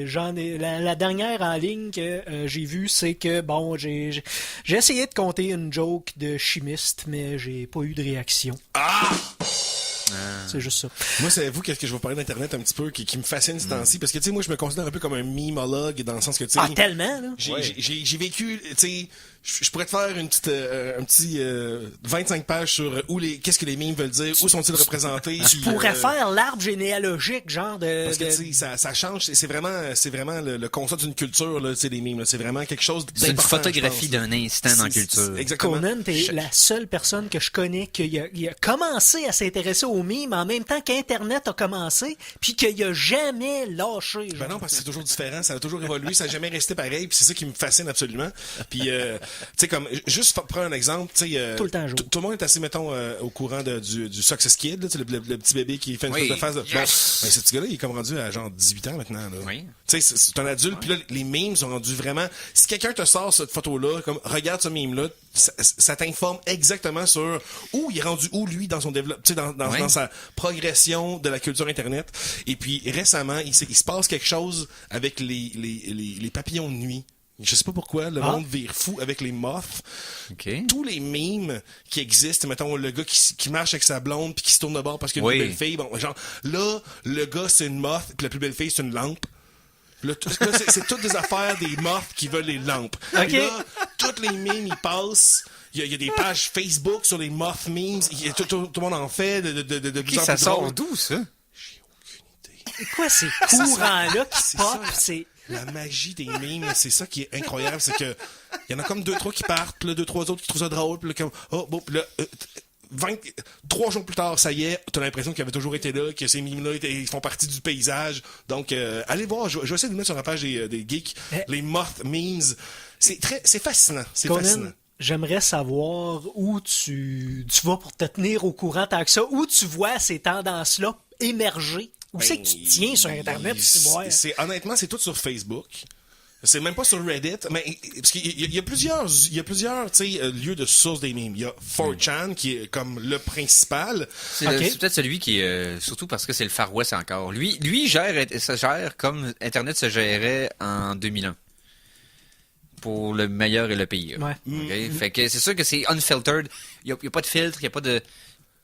j'en ai la dernière en ligne que j'ai vue, c'est que bon, j'ai essayé de compter une joke de chimiste, mais j'ai pas eu de réaction. C'est juste ça. Moi, c'est vous qu'est-ce que je vais vous parler d'Internet un petit peu qui me fascine ce temps-ci. Parce que, tu sais, moi, je me considère un peu comme un mimologue dans le sens que, tu sais... Ah, tellement, là. J'ai vécu, tu sais, je pourrais te faire un petit 25 pages sur qu'est-ce que les mimes veulent dire, où sont-ils représentés. Tu pourrais faire l'arbre généalogique, genre de... Parce que, tu sais, ça change, c'est vraiment le constat d'une culture, là, tu sais, les mimes, là. C'est vraiment quelque chose C'est une d'important, photographie je pense, là. d'un instant dans la culture. Exactement. Conan, t'es la seule personne que je connais qui a commencé à s'intéresser aux au mime en même temps qu'Internet a commencé, puis qu'il a jamais lâché. Genre. Ben non, parce que c'est toujours différent, ça a toujours évolué, ça n'a jamais resté pareil, puis c'est ça qui me fascine absolument. Puis, tu sais, comme, juste prendre un exemple, tu sais, Tout le temps, tout le monde est assez, mettons, au courant du Success Kid, là, le petit bébé qui fait une Oui. sorte de face de... Yes. Bon, ben, ce petit gars-là, il est comme rendu à genre 18 ans maintenant, là. Oui. Tu sais, c'est un adulte, puis là, les memes sont rendus vraiment... Si quelqu'un te sort cette photo-là, comme, regarde ce meme-là, ça t'informe exactement sur où il est rendu où, lui, dans son développement, tu sais, Oui. dans sa progression de la culture Internet. Et puis, récemment, il se passe quelque chose avec les papillons de nuit. Je sais pas pourquoi, le monde vire fou avec les moths. OK. Tous les mimes qui existent, mettons, le gars qui marche avec sa blonde puis qui se tourne de bord parce qu'il y a une Oui. plus belle fille. Bon, genre, là, le gars, c'est une moth puis la plus belle fille, c'est une lampe. Là, c'est toutes des affaires des moths qui veulent les lampes. OK. Puis là, toutes les mimes, ils passent. Il y a des pages Facebook sur les moth memes. Tout le monde en fait de plus en Ça plus sort drôle. d'où, ça? C'est quoi ces courants-là qui C'est pop? ça. C'est... La magie des mimes, c'est ça qui est incroyable, c'est que il y en a comme 2-3 qui partent, puis là, 2-3 autres qui trouvent ça drôle, puis là, comme, oh, bon, puis là, 3 jours plus tard, ça y est, t'as l'impression qu'ils avaient toujours été là, que ces mimes-là, ils font partie du paysage. Donc, allez voir, je vais essayer de le mettre sur la page des geeks, les moth memes. C'est fascinant, c'est Conan, fascinant. j'aimerais savoir où tu vas pour te tenir au courant tant que ça, où tu vois ces tendances-là émerger. Où c'est que tu tiens sur Internet, tu vois? Honnêtement, c'est tout sur Facebook. C'est même pas sur Reddit, mais parce qu'il y a plusieurs, tu sais, lieux de source des memes. Il y a 4chan qui est comme le principal. C'est Ok. c'est peut-être celui qui est... surtout parce que c'est le Far West encore. Lui se gère comme Internet se gérait en 2001. Pour le meilleur et le pire. Ouais. Ok? Fait que c'est sûr que c'est unfiltered. Il y a pas de filtre, il y a pas de...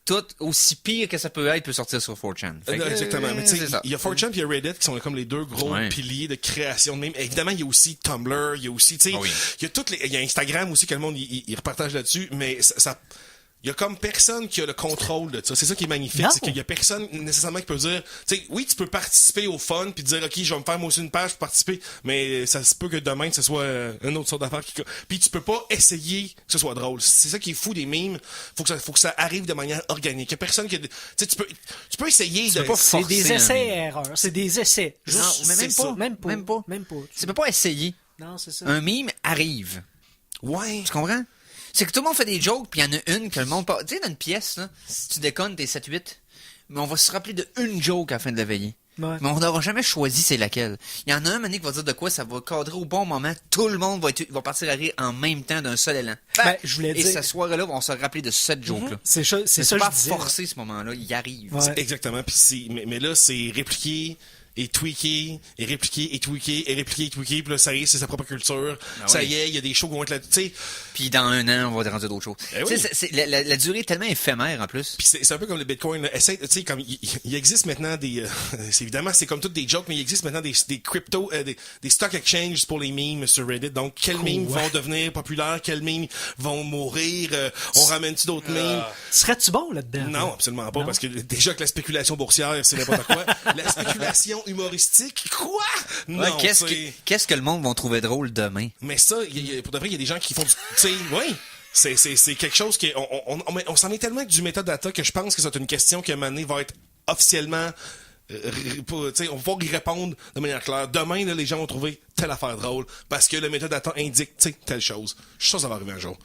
Tout aussi pire que ça peut être peut sortir sur 4chan. Fait que, Exactement. Mais tu c'est sais, ça. il y a 4chan et il y a Reddit qui sont comme les deux gros Ouais. piliers de création de memes. Évidemment, il y a aussi Tumblr, il y a aussi, tu sais, Ah oui. il y a il y a Instagram aussi que le monde, il repartage là-dessus, mais il y a comme personne qui a le contrôle de ça. C'est ça qui est magnifique, Non. c'est qu'il y a personne nécessairement qui peut dire, tu sais, oui, tu peux participer au fun puis dire, ok, je vais me faire moi aussi une page pour participer, mais ça se peut que demain ce soit une autre sorte d'affaire puis tu peux pas essayer que ce soit drôle. C'est ça qui est fou des memes. Faut que ça arrive de manière organique. Il y a personne qui, tu sais, tu peux essayer de peux pas C'est des forcer un essais-erreurs. C'est des essais. Non, mais c'est même ça. pas. Même pas. Même pas. Même pas. Tu peux pas essayer. Non, c'est ça. Un meme arrive. Ouais. Tu comprends? C'est que tout le monde fait des jokes, puis il y en a une que le monde... Tu sais, dans une pièce, là, si tu déconnes, t'es 7-8, mais on va se rappeler de une joke à la fin de la veillée. Ouais. Mais on n'aura jamais choisi c'est laquelle. Il y en a un mané qui va dire de quoi, ça va cadrer au bon moment. Tout le monde va partir à rire en même temps d'un seul élan. Ben, je voulais Et dire- ce soir-là, on va se rappeler de cette joke-là. C'est ça, c'est Mais ça c'est que pas je disais. forcer ce moment-là, il arrive. Ouais. Exactement. Puis mais là, c'est répliqué et tweaké, et répliqué, et tweaké, et répliqué, et tweaké, puis là, ça y est, c'est sa propre culture. Ah ça oui. y est, il y a des shows qui vont être là, tu sais. Puis dans un an, on va rendre d'autres choses. Eh Tu oui. sais, la durée est tellement éphémère en plus. Puis c'est un peu comme le Bitcoin. Là. Tu sais, comme il existe maintenant des... c'est évidemment, c'est comme toutes des jokes, mais il existe maintenant des crypto... des stock exchanges pour les memes sur Reddit. Donc, quels memes vont devenir populaires? Quels memes vont mourir? On ramène-tu d'autres memes? Serais-tu bon là-dedans? Non, absolument pas, Non. parce que déjà que la spéculation boursière, c'est n'importe quoi. La spéculation humoristique, quoi? Non, Ouais, qu'est-ce c'est- que le monde va trouver drôle demain? Mais ça, pour de vrai, il y a des gens qui font du... Tu sais, oui. C'est quelque chose qui... On s'en est tellement avec du metadata que je pense que c'est une question qui, à un moment donné, va être officiellement... tu sais, on va pouvoir y répondre de manière claire. Demain, là, les gens vont trouver telle affaire drôle parce que le metadata indique, tu sais, telle chose. Je suis sûr que ça va arriver un jour.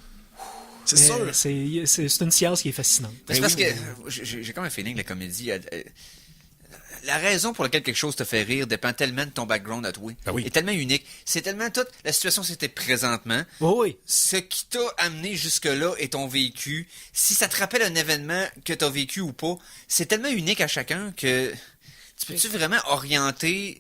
C'est Mais sûr. c'est une science qui est fascinante. Mais c'est Ben parce oui, que j'ai comme un feeling que la comédie... la raison pour laquelle quelque chose te fait rire dépend tellement de ton background à toi. Ben oui. Est tellement unique. C'est tellement toute la situation c'était présentement. Oui, oui. Ce qui t'a amené jusque-là est ton vécu. Si ça te rappelle un événement que t'as vécu ou pas, c'est tellement unique à chacun que tu peux-tu vraiment orienter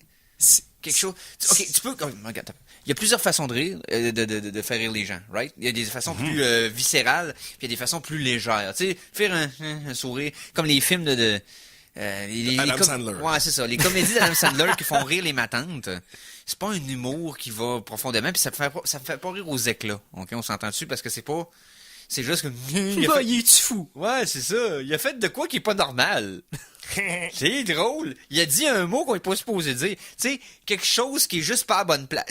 quelque chose... Ok, tu peux... Regarde, il y a plusieurs façons de rire, de faire rire les gens, right? Il y a des façons plus viscérales, puis il y a des façons plus légères. Tu sais, faire un sourire, comme les films Adam Sandler. Ouais, c'est ça. Les comédies d'Adam Sandler qui font rire les matantes, c'est pas un humour qui va profondément, puis ça me fait pas rire aux éclats. Ok, on s'entend dessus parce que c'est pas... C'est juste que... il a fait- Il est-tu fou? Ouais, c'est ça. Il a fait de quoi qui est pas normal. C'est drôle. Il a dit un mot qu'on est pas supposé dire. Tu sais, quelque chose qui est juste pas à bonne place.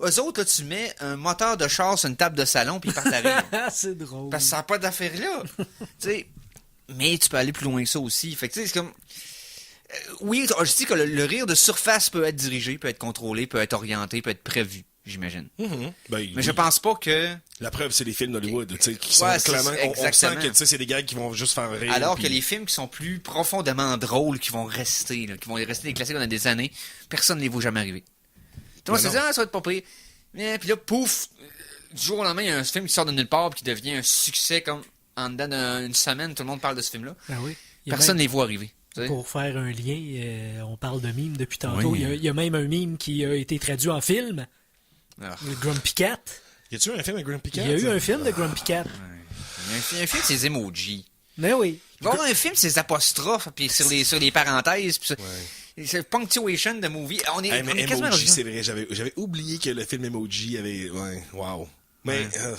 Eux autres, là, tu mets un moteur de char sur une table de salon puis ils partent à rire. C'est drôle. Parce que ça n'a pas d'affaire là. Tu sais, Mais tu peux aller plus loin que ça aussi. Fait que tu sais, c'est comme... oui, je dis que le rire de surface peut être dirigé, peut être contrôlé, peut être orienté, peut être prévu, j'imagine. Ben, Mais oui. je pense pas que... La preuve, c'est les films d'Hollywood, tu sais, qui sont Ouais, c'est clairement... ça, On sent exactement. que, tu sais, c'est des gars qui vont juste faire rire. Alors puis- que les films qui sont plus profondément drôles, qui vont rester, là, qui vont rester des classiques pendant des années, personne ne les voit jamais arriver. Tout le monde se Mais dit, non. ah, ça va être pas pire. Puis là, pouf, du jour au lendemain, il y a un film qui sort de nulle part puis qui devient un succès comme en dedans d'une semaine, tout le monde parle de ce film-là. Ben oui. Il y a Personne ne même- les voit arriver. Tu sais. Pour faire un lien, on parle de mime depuis tantôt. Oui. Il y a même un mime qui a été traduit en film, Ah. le Grumpy Cat. Y a-tu eu un film avec Grumpy Cat? Il y a eu un film de Grumpy Cat. Il y a un film, c'est les emojis. Mais oui. Il va y avoir un film, c'est les apostrophes, puis sur les parenthèses, puis ça. C'est punctuation de movie. On est, Hey, on mais est quasiment Emoji, rendu c'est vrai, j'avais oublié que le film Emoji avait... Ouais, wow. Mais... Ouais.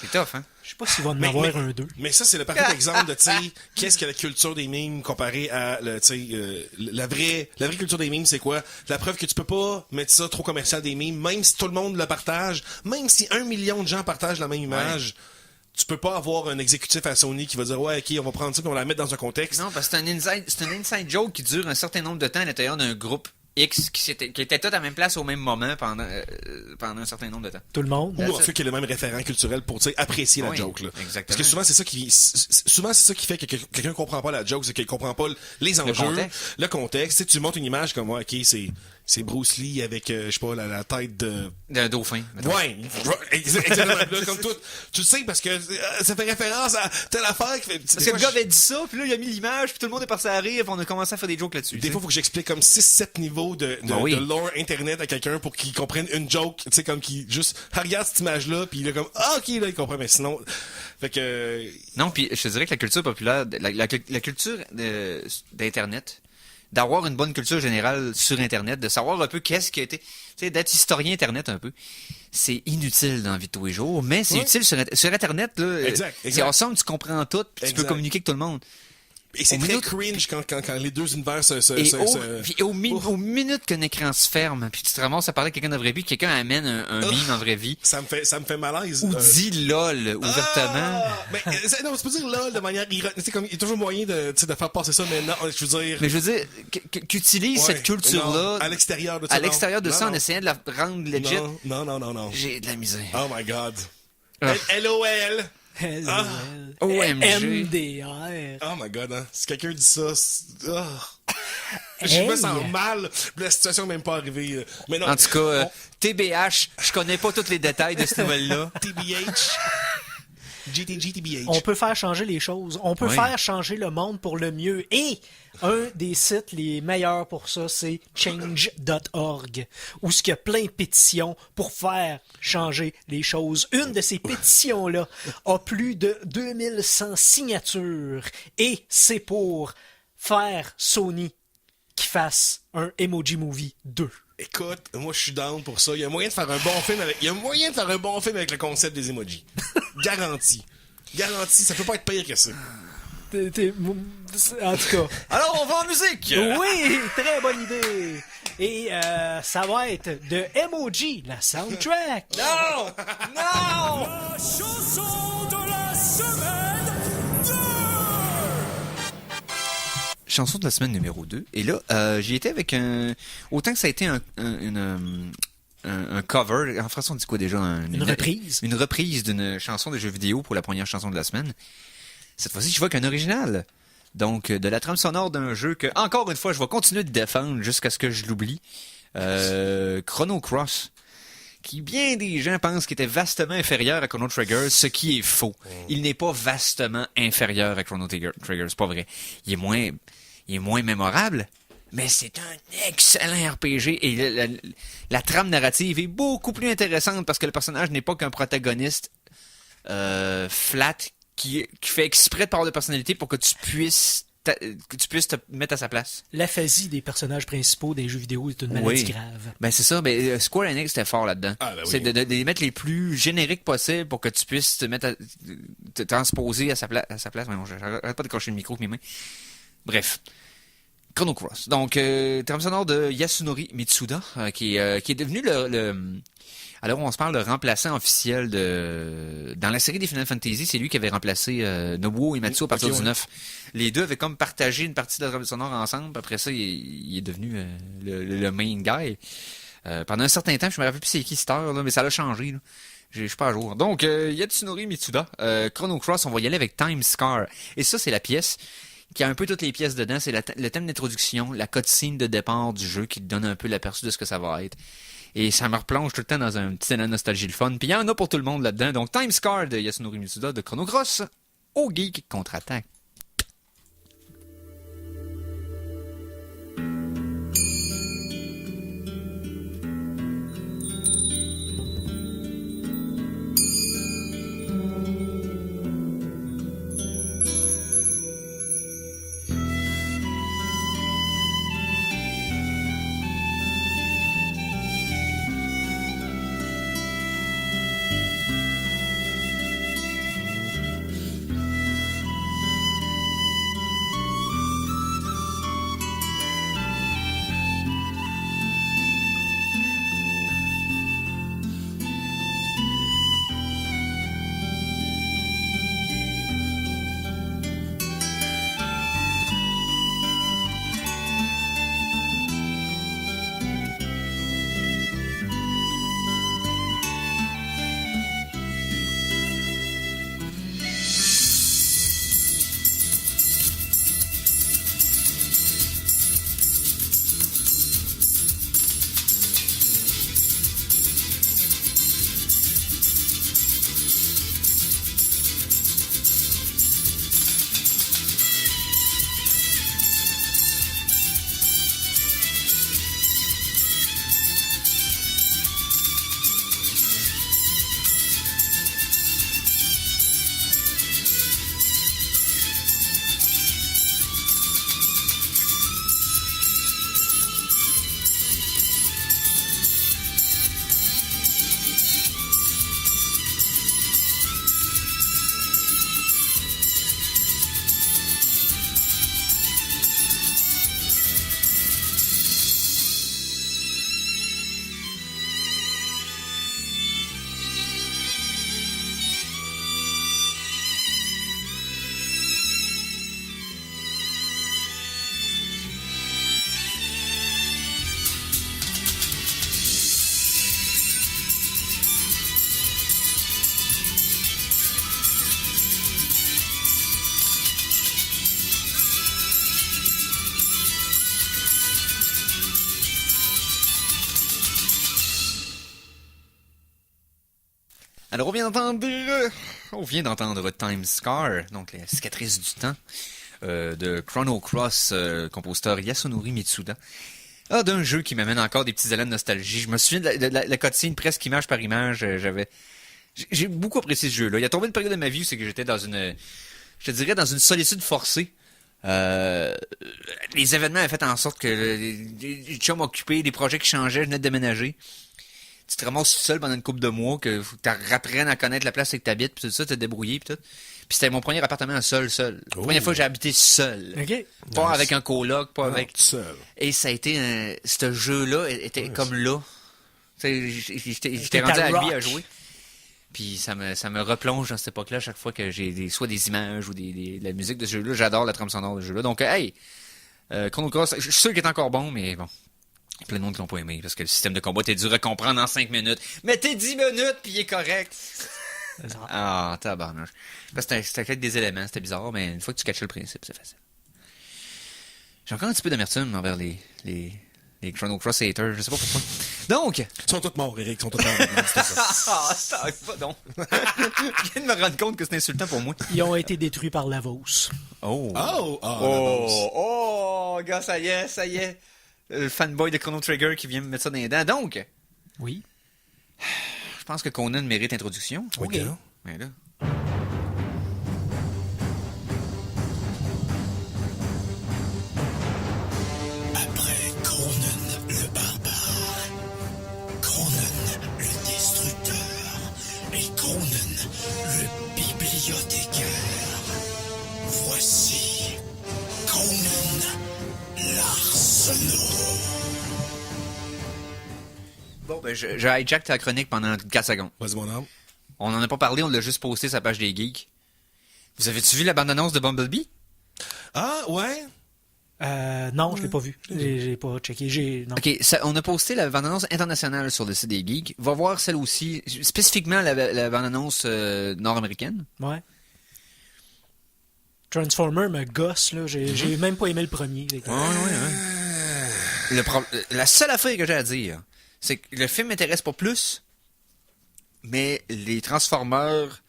C'est tough, hein? Je sais pas s'il va en Mais- avoir mais- un 2. Mais ça, c'est le parfait exemple de, tu sais, qu'est-ce que la culture des mimes comparée à, tu sais, la vraie culture des mimes, c'est quoi? La preuve que tu peux pas mettre ça trop commercial des mimes, même si tout le monde le partage, même si 1 million de gens partagent la même image, tu peux pas avoir un exécutif à Sony qui va dire, ouais, ok, on va prendre ça et on va la mettre dans un contexte. Non, parce que c'est un inside joke qui dure un certain nombre de temps à l'intérieur d'un groupe X qui était tous à la même place au même moment pendant un certain nombre de temps. Tout le monde. Ou en fait qu'il y a le même référent culturel pour, tu sais, apprécier la Oui, joke, là. exactement. Parce que souvent, c'est ça qui fait que quelqu'un comprend pas la joke, c'est qu'il comprend pas les enjeux, le contexte. Tu sais, tu montres une image comme, ouais, ok, c'est Bruce Lee avec, je sais pas, la tête de... D'un dauphin. mettons. Ouais, exactement. Là, comme tout. Tu le sais parce que ça fait référence à telle affaire qui fait. Parce que le gars avait dit ça, puis là, il a mis l'image, puis tout le monde est passé à rire, puis on a commencé à faire des jokes là-dessus. Des fois, il faut que j'explique comme 6-7 niveaux de oui. lore internet à quelqu'un pour qu'il comprenne une joke, tu sais, comme qu'il juste regarde cette image-là, puis il est comme, ah, ok, là, il comprend, mais sinon, fait que, Non, puis je te dirais que la culture populaire, la culture d'Internet, d'avoir une bonne culture générale sur Internet, de savoir un peu qu'est-ce qui a été, tu sais, d'être historien Internet un peu, c'est inutile dans la vie de tous les jours, mais c'est utile sur Internet, là. Exact. C'est awesome, tu comprends tout, puis tu peux Exact. communiquer avec tout le monde. et c'est Au très milieu- cringe quand les deux univers Puis aux minutes qu'un écran se ferme, puis tu te ramasses à parler à quelqu'un de vraie vie, quelqu'un amène un meme en vraie vie, ça me fait malaise. ou dit lol ouvertement. Mais, non, tu peux dire là de manière ironique. Tu sais, comme, il y a toujours moyen de faire passer ça, mais non, je veux dire. Mais je veux dire, qu'utilise Ouais, cette culture-là non, à l'extérieur de ça. à l'extérieur de non, ça en non. essayant de la rendre legit. Non. J'ai de la misère. Oh my god. Ah. LOL. Ah. OMG. MDR. Oh my god, hein. Si quelqu'un dit ça, je me sens mal. La situation n'est même pas arrivée. Mais non. En tout cas, TBH, je connais pas tous les détails de cette nouvelle-là. TBH. GTBH. On peut faire changer les choses. On peut Oui. faire changer le monde pour le mieux. Et un des sites les meilleurs pour ça, c'est change.org, où il y a plein de pétitions pour faire changer les choses. Une de ces pétitions-là a plus de 2100 signatures. Et c'est pour faire Sony qui fasse un Emoji Movie 2. Écoute, moi je suis down pour ça. Il y a moyen de faire un bon film avec le concept des emojis. Garanti. Garanti, ça peut pas être pire que ça. En tout cas. Alors, on va en musique! Oui, très bonne idée. Et ça va être de Emoji, la soundtrack. Non! Non! La chanson de la semaine 2! Chanson de la semaine numéro 2. Et là, j'y étais avec un... Autant que ça a été un cover. En français, on dit quoi déjà? Une reprise. Une reprise d'une chanson de jeu vidéo pour la première chanson de la semaine. Cette fois-ci, je vois qu'un original. Donc, de la trame sonore d'un jeu que, encore une fois, je vais continuer de défendre jusqu'à ce que je l'oublie. Chrono Cross. Qui, bien des gens pensent qu'il était vastement inférieur à Chrono Trigger, ce qui est faux. Il n'est pas vastement inférieur à Chrono Trigger, c'est pas vrai. Il est moins mémorable, mais c'est un excellent RPG et la trame narrative est beaucoup plus intéressante parce que le personnage n'est pas qu'un protagoniste flat qui fait exprès de parler de personnalité pour que tu puisses te mettre à sa place. L'aphasie des personnages principaux des jeux vidéo est une maladie grave. Ben c'est ça. Ben Square Enix était fort là-dedans. Ah, ben oui. C'est de les mettre les plus génériques possibles pour que tu puisses te mettre te transposer à sa place. Ouais, non, j'arrête pas de crocher le micro avec mes mains. Bref. Chrono Cross. Donc, trame sonore de Yasunori Mitsuda, qui est devenu alors on se parle, le remplaçant officiel dans la série des Final Fantasy, c'est lui qui avait remplacé Nobuo Uematsu à partir du 9. Les deux avaient comme partagé une partie de la trame sonore ensemble. Après ça, il est devenu le main guy. Pendant un certain temps, je me rappelle plus c'est qui cette heure, là, mais ça l'a changé. Là. Je suis pas à jour. Donc, Yasunori Mitsuda, Chrono Cross, on va y aller avec Time Scar. Et ça, c'est la pièce qui a un peu toutes les pièces dedans. C'est le thème d'introduction, la cutscene de départ du jeu qui te donne un peu l'aperçu de ce que ça va être. Et ça me replonge tout le temps dans un petit élan de nostalgie le fun. Puis il y en a pour tout le monde là-dedans. Donc, Time Scar de Yasunori Mitsuda de Chrono Cross au Geek contre-attaque. Alors, on vient d'entendre Time Scar, donc la cicatrice du temps, de Chrono Cross, compositeur Yasunori Mitsuda. D'un jeu qui m'amène encore des petits élans de nostalgie. Je me souviens de la cutscene presque image par image. J'ai beaucoup apprécié ce jeu-là. Il y a tombé une période de ma vie où c'est que j'étais dans une solitude forcée. Les événements avaient fait en sorte que les chums occupés, des projets qui changeaient, je venais de déménager. Tu te ramasses seul pendant une couple de mois, que faut que tu apprennes à connaître la place où tu habites, puis tout ça, te débrouiller, puis tout. Puis c'était mon premier appartement seul. La première fois que j'ai habité seul. Okay. Pas avec un coloc, pas avec... Seul. Et ça a été ce jeu-là était comme là. J'étais rendu à lui à jouer. Puis ça me replonge dans cette époque-là chaque fois que j'ai soit des images ou de la musique de ce jeu-là. J'adore la trame sonore de ce jeu-là. Donc, hey, Chrono Cross, je suis sûr qu'il est encore bon, mais bon. Il y a plein de monde qui l'ont pas aimé parce que le système de combat t'es dur à comprendre en 5 minutes. Mais t'es 10 minutes puis il est correct. Ah, tabarnouche. C'était peut-être des éléments, c'était bizarre, mais une fois que tu catches le principe, c'est facile. J'ai encore un petit peu d'amertume envers les Chrono Cross haters, je sais pas pourquoi. Donc! Ils sont tous morts, Eric, ils sont tous morts. Ah, pas donc. Je viens de me rendre compte que c'est insultant pour moi. Ils ont été détruits par Lavos. Gars, ça y est. Le fanboy de Chrono Trigger qui vient me mettre ça dans les dents. Donc, oui. Je pense que Conan mérite introduction. OK. Mais là... Après Conan le barbare, Conan le destructeur et Conan le bibliothécaire, voici Conan la sonore. Bon, ben, je hijack ta chronique pendant 4 secondes. Vas-y, mon homme. On n'en a pas parlé, on l'a juste posté sur la page des geeks. Vous avez-tu vu la bande-annonce de Bumblebee? Ah, ouais? Non, je l'ai pas vu. J'ai pas checké. Non. OK, on a posté la bande-annonce internationale sur le site des geeks. Va voir celle aussi, spécifiquement la bande-annonce nord-américaine. Ouais. Transformer me gosse, là. J'ai même pas aimé le premier. La seule affaire que j'ai à dire, c'est que le film m'intéresse pas plus, mais les Transformers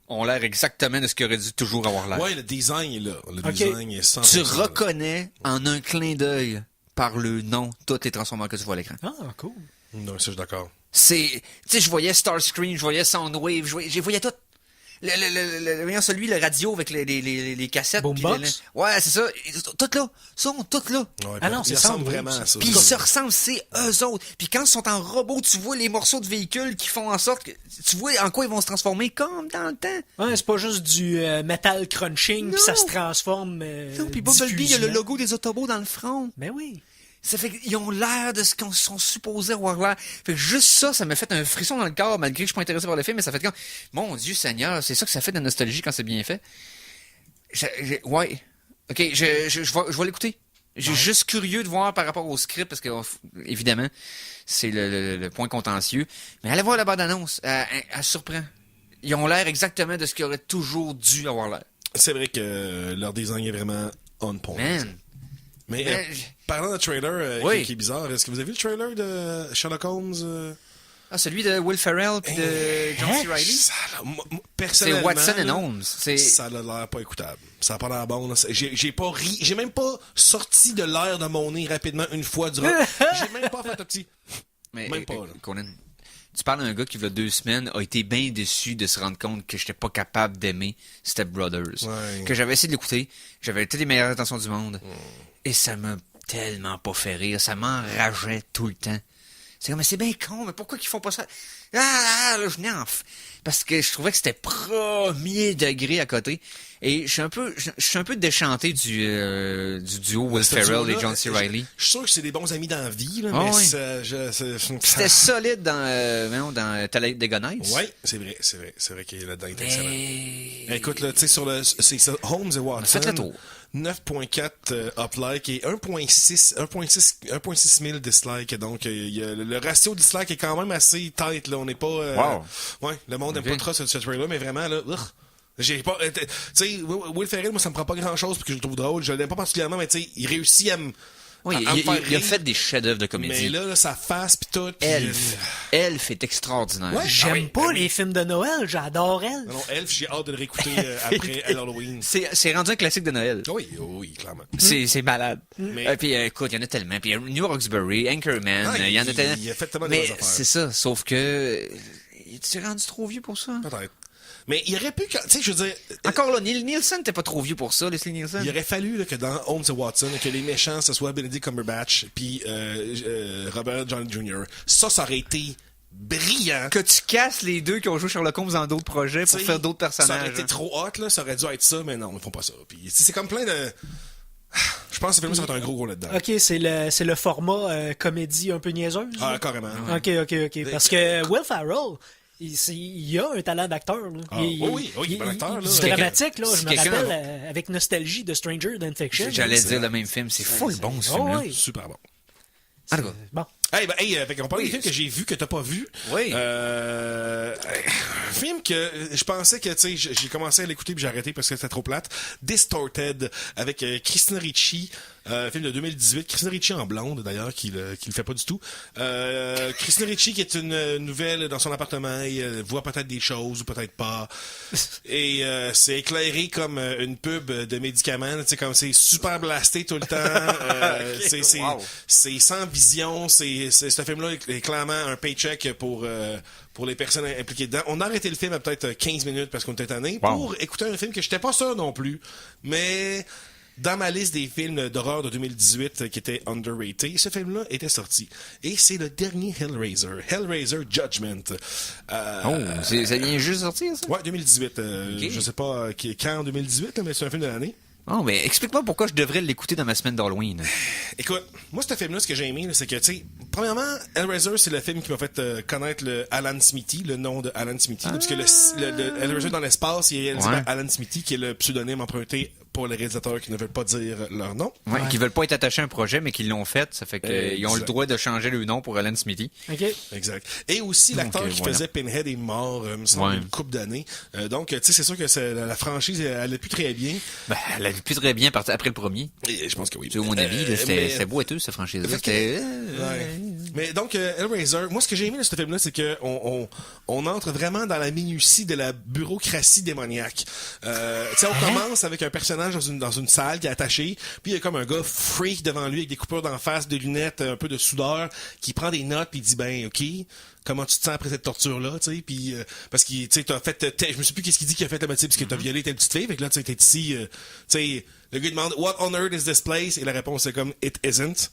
ont l'air exactement de ce qu'ils auraient dû toujours avoir l'air. Ouais, le design est là. Le Ok. design est 100%. Tu reconnais en un clin d'œil par le nom tous les Transformers que tu vois à l'écran. Ah, cool. Non, ça, je suis d'accord. Tu sais, je voyais Starscream, je voyais Soundwave, je voyais tout. Le radio avec les cassettes. Boombox? Ouais, c'est ça. Tout là. Sont toutes là. Ouais, Ah non, ils c'est ressemblent Soundwave, vraiment à ça. Puis ils se ressemblent, c'est eux autres. Puis quand ils sont en robot, tu vois les morceaux de véhicules qui font en sorte que... Tu vois en quoi ils vont se transformer comme dans le temps. Ouais, c'est pas juste du metal crunching, puis ça se transforme. Non, puis Bumblebee, il y a le logo des Autobots dans le front. Ben oui. Ça fait qu'ils ont l'air de ce qu'ils sont supposés avoir l'air. Fait que juste ça m'a fait un frisson dans le corps, malgré que je suis pas intéressé par le film, mais ça fait comme, mon Dieu Seigneur, c'est ça que ça fait de la nostalgie quand c'est bien fait. Ouais. Ok, je vais l'écouter. J'ai juste curieux de voir par rapport au script, parce que, évidemment, c'est le point contentieux. Mais allez voir la bande-annonce. Elle surprend. Ils ont l'air exactement de ce qu'ils auraient toujours dû avoir l'air. C'est vrai que leur design est vraiment on point. Man. Mais parlant de trailer qui est bizarre, est-ce que vous avez vu le trailer de Sherlock Holmes? Ah, celui de Will Ferrell puis de John C. Reilly? C'est C'est Watson and là, Holmes. ça a l'air pas écoutable. Ça a pas l'air bon. Là. J'ai pas ri. J'ai même pas sorti de l'air de mon nez rapidement une fois durant. J'ai même pas fait un petit. Mais, Même pas, là. Conan, tu parles d'un gars qui, il y a 2 semaines, a été bien déçu de se rendre compte que j'étais pas capable d'aimer Step Brothers. Ouais. Que j'avais essayé de l'écouter, j'avais toutes les meilleures intentions du monde, et ça m'a tellement pas fait rire, ça m'enrageait tout le temps. C'est comme, mais c'est bien con, mais pourquoi qu'ils font pas ça? Là, je n'enf. Parce que je trouvais que c'était premier degré à côté. Et je suis un peu déchanté du duo Will Ferrell et John C. Reilly. Je suis sûr que c'est des bons amis dans la vie, là, Ah mais oui. C'était solide dans Talladega Nights. Ouais, c'est vrai qu'il est là-dedans, il est excellent. Mais... Écoute, là, tu sais, c'est ça, Holmes et Watson. Faites le tour. 9.4 up-like et 1.6 000 dislike. Donc, le ratio dislike est quand même assez tight, là. On n'est pas... Wow. Ouais, le monde n'aime Okay. pas trop ce trailer, mais vraiment, là... J'ai pas... tu sais, Will Ferrell, moi, ça me prend pas grand-chose parce que je le trouve drôle. Je l'aime pas particulièrement, mais tu sais, il réussit à me... Oui, à me faire il a rire. fait des chefs-d'œuvre de comédie. Mais là, sa face pis tout. Pis Elf est extraordinaire. Ouais. J'aime Ah oui, pas ben oui. les films de Noël, j'adore elle. Non, Elf, j'ai hâte de le réécouter après Halloween. C'est rendu un classique de Noël. Oui, clairement. C'est malade. Mais- Puis écoute, il y en a tellement. Puis New Roxbury, Anchorman, Ah, il y en a tellement. il a fait tellement de Mais bonnes affaires. c'est ça, sauf que... Tu rendu trop vieux pour ça? Peut-être. Mais il aurait pu... Tu sais, je veux dire... Encore là, Nielsen t'es pas trop vieux pour ça, Leslie Nielsen. Il aurait fallu là, que dans Holmes et Watson, que les méchants, ce soit Benedict Cumberbatch puis Robert Downey Jr. Ça aurait été brillant. Que tu casses les deux qui ont joué Sherlock Holmes dans d'autres projets pour T'sais, faire d'autres personnages. Ça aurait été hein. trop hot, là. Ça aurait dû être ça, mais non, ils font pas ça. Puis c'est comme plein de... Je pense que ce film, ça va être un gros rôle là-dedans. Ok, c'est le format comédie un peu niaiseuse. Ah, carrément. Ok. Parce que Will Ferrell, il a un talent d'acteur. Là. Ah, oui, il est bon acteur, là. C'est dramatique, là. Je c'est me quelqu'un- rappelle avec nostalgie de Stranger Than Fiction. J'allais dire le même film. C'est full bon, ce film-là. oui. Super bon. En tout cas, Bon. Fait qu'on parle des films que j'ai vus que t'as pas vus. Oui. Un film que je pensais que, tu sais, j'ai commencé à l'écouter puis j'ai arrêté parce que c'était trop plate. Distorted, avec Christina Ricci, film de 2018. Christina Ricci en blonde, d'ailleurs, qui le fait pas du tout. Christina Ricci qui est une nouvelle dans son appartement, elle voit peut-être des choses ou peut-être pas. Et c'est éclairé comme une pub de médicaments, tu sais, comme c'est super blasté tout le temps. Wow. C'est sans vision, ce film-là est clairement un paycheck pour les personnes impliquées dedans. On a arrêté le film à peut-être 15 minutes parce qu'on était tannés pour écouter un film que j'étais pas sûr non plus, mais dans ma liste des films d'horreur de 2018 qui était underrated, ce film-là était sorti. Et c'est le dernier Hellraiser Judgment. ça vient juste de sortir, ça? Ouais, 2018. Je sais pas quand en 2018, là, mais c'est un film de l'année. Oh, mais explique-moi pourquoi je devrais l'écouter dans ma semaine d'Halloween. Écoute, moi, ce film-là, ce que j'ai aimé, là, c'est que, tu sais, premièrement, Hellraiser, c'est le film qui m'a fait connaître le Alan Smithy, le nom de Alan Smithy. Là, parce que le Hellraiser dans l'espace, il est réalisé par Alan Smithy, qui est le pseudonyme emprunté pour les réalisateurs qui ne veulent pas dire leur nom. Ouais, qui veulent pas être attachés à un projet, mais qui l'ont fait. Ça fait qu'ils ont le droit de changer le nom pour Alan Smithy. OK. Exact. Et aussi, l'acteur qui faisait Pinhead est mort, me semble, une couple d'années. Donc, tu sais, c'est sûr que la franchise, elle a plus très bien. Ben, elle a plus très bien après le premier. Et je pense que oui. C'est mon avis, là, c'était boiteux, cette franchise-là. C'était... Ouais. Mais donc, Hellraiser, moi, ce que j'ai aimé de ce film-là, c'est que on entre vraiment dans la minutie de la bureaucratie démoniaque. Tu sais, on commence avec un personnage dans une salle qui est attaché, puis il y a comme un gars freak devant lui avec des coupures d'en face, des lunettes, un peu de soudeur, qui prend des notes puis il dit ben OK, comment tu te sens après cette torture là, tu sais, puis parce que tu sais t'as fait je me sais plus qu'est-ce qu'il dit qu'il a fait là, parce que t'as violé telle petite fille, fait que là tu sais t'es ici, tu sais le gars demande what on earth is this place et la réponse c'est comme it isn't.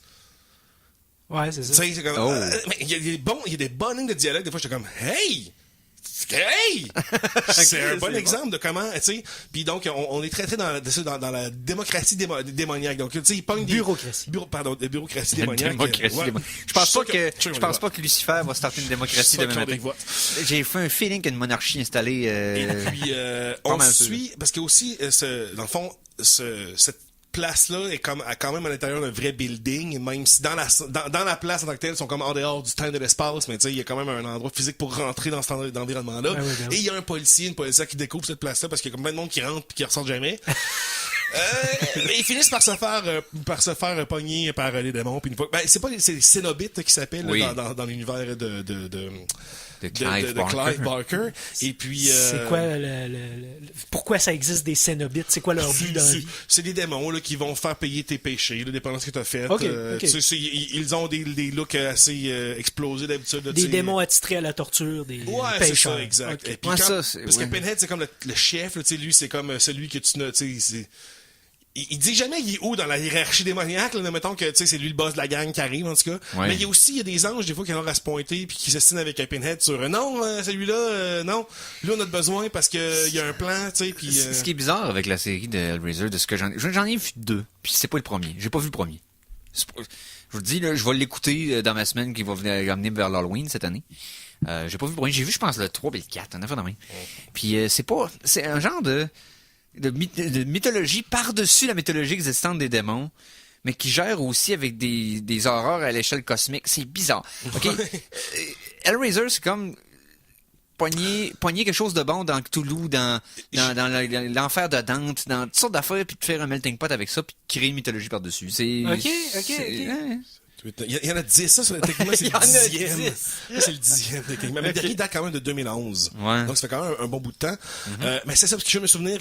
Ouais, c'est ça. Tu sais c'est comme mais il y a des bonnes lignes de dialogue, des fois j'étais comme hey! Hey! C'est un bon exemple de comment, tu sais. Puis donc, on est très dans la démocratie démoniaque. Donc, tu sais, il pogne des... Bureaucratie. Bureaucratie démoniaque. Je pense pas que Lucifer va starter une démocratie demain matin. J'ai fait un feeling qu'il y a une monarchie installée. Et puis, on suit, parce que aussi, dans le fond, cette place-là est quand même à l'intérieur d'un vrai building, même si dans la place en tant que telle, ils sont comme en dehors du temps et de l'espace, mais tu sais, il y a quand même un endroit physique pour rentrer dans cet environnement-là. Ben oui. Et il y a un policier, une policière qui découvre cette place-là parce qu'il y a comme plein de monde qui rentre puis qui ressort jamais. Ils finissent par se faire pogner par les démons. Puis une fois, c'est Cénobite qui s'appelle dans l'univers de Clive Barker. Et puis c'est quoi pourquoi ça existe des Cénobites? C'est quoi leur but dans la vie? C'est des démons là qui vont faire payer tes péchés, là, dépendant de ce que t'as fait. Okay. Ils ont des looks assez explosés d'habitude. Des démons attitrés à la torture, des pêcheurs. C'est ça, exact. Okay. Et puis parce que Pinhead c'est comme le chef, lui c'est comme celui que tu sais. Il dit jamais il est où dans la hiérarchie démoniaque, là, mettons que c'est lui le boss de la gang qui arrive en tout cas. Ouais. Mais il y a des anges des fois qui ont à se pointer puis qui s'assinent avec un Pinhead sur non, celui-là non, lui on a besoin parce que il y a un plan, tu sais puis Ce qui est bizarre avec la série de Hellraiser, de ce que j'en ai vu 2, puis c'est pas le premier. J'ai pas vu le premier. Je vous le dis là, je vais l'écouter dans ma semaine qui va venir amener vers l'Halloween cette année. J'ai pas vu le premier, j'ai vu je pense le 3 et le 4, en affaire de main. Puis c'est un genre de mythologie par-dessus la mythologie existante des démons, mais qui gère aussi avec des horreurs à l'échelle cosmique. C'est bizarre. OK? Hellraiser, c'est comme pogner quelque chose de bon dans Cthulhu, dans l'enfer de Dante, dans toutes sortes d'affaires, puis de faire un melting pot avec ça, puis de créer une mythologie par-dessus. OK. Il y en a 10, ça, techniquement, c'est le 10e. C'est le 10e, techniquement. Mais le dernier date quand même de 2011. Ouais. Donc, ça fait quand même un bon bout de temps. Mais c'est ça, parce que je me souvenir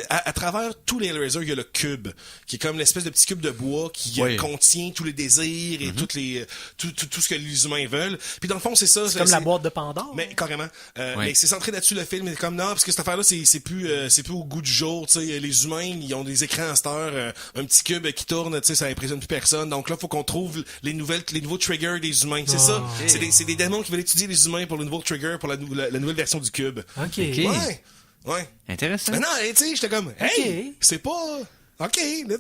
à travers tous les Hellraiser, il y a le cube, qui est comme l'espèce de petit cube de bois qui contient tous les désirs et tout ce que les humains veulent. Puis dans le fond, c'est ça. C'est comme la boîte de Pandore. Mais carrément. Mais c'est centré là-dessus, le film. Mais comme non, parce que cette affaire-là, c'est plus au goût du jour. Tu sais, les humains, ils ont des écrans à cette heure, un petit cube qui tourne, tu sais, ça impressionne plus personne. Donc là, faut qu'on trouve les nouveaux triggers des humains. C'est ça. Okay. C'est des démons qui veulent étudier les humains pour le nouveau trigger, pour la nouvelle version du cube. OK. Ouais. Intéressant. Mais non, tu sais, j'étais comme, hey, c'est pas... OK, ben,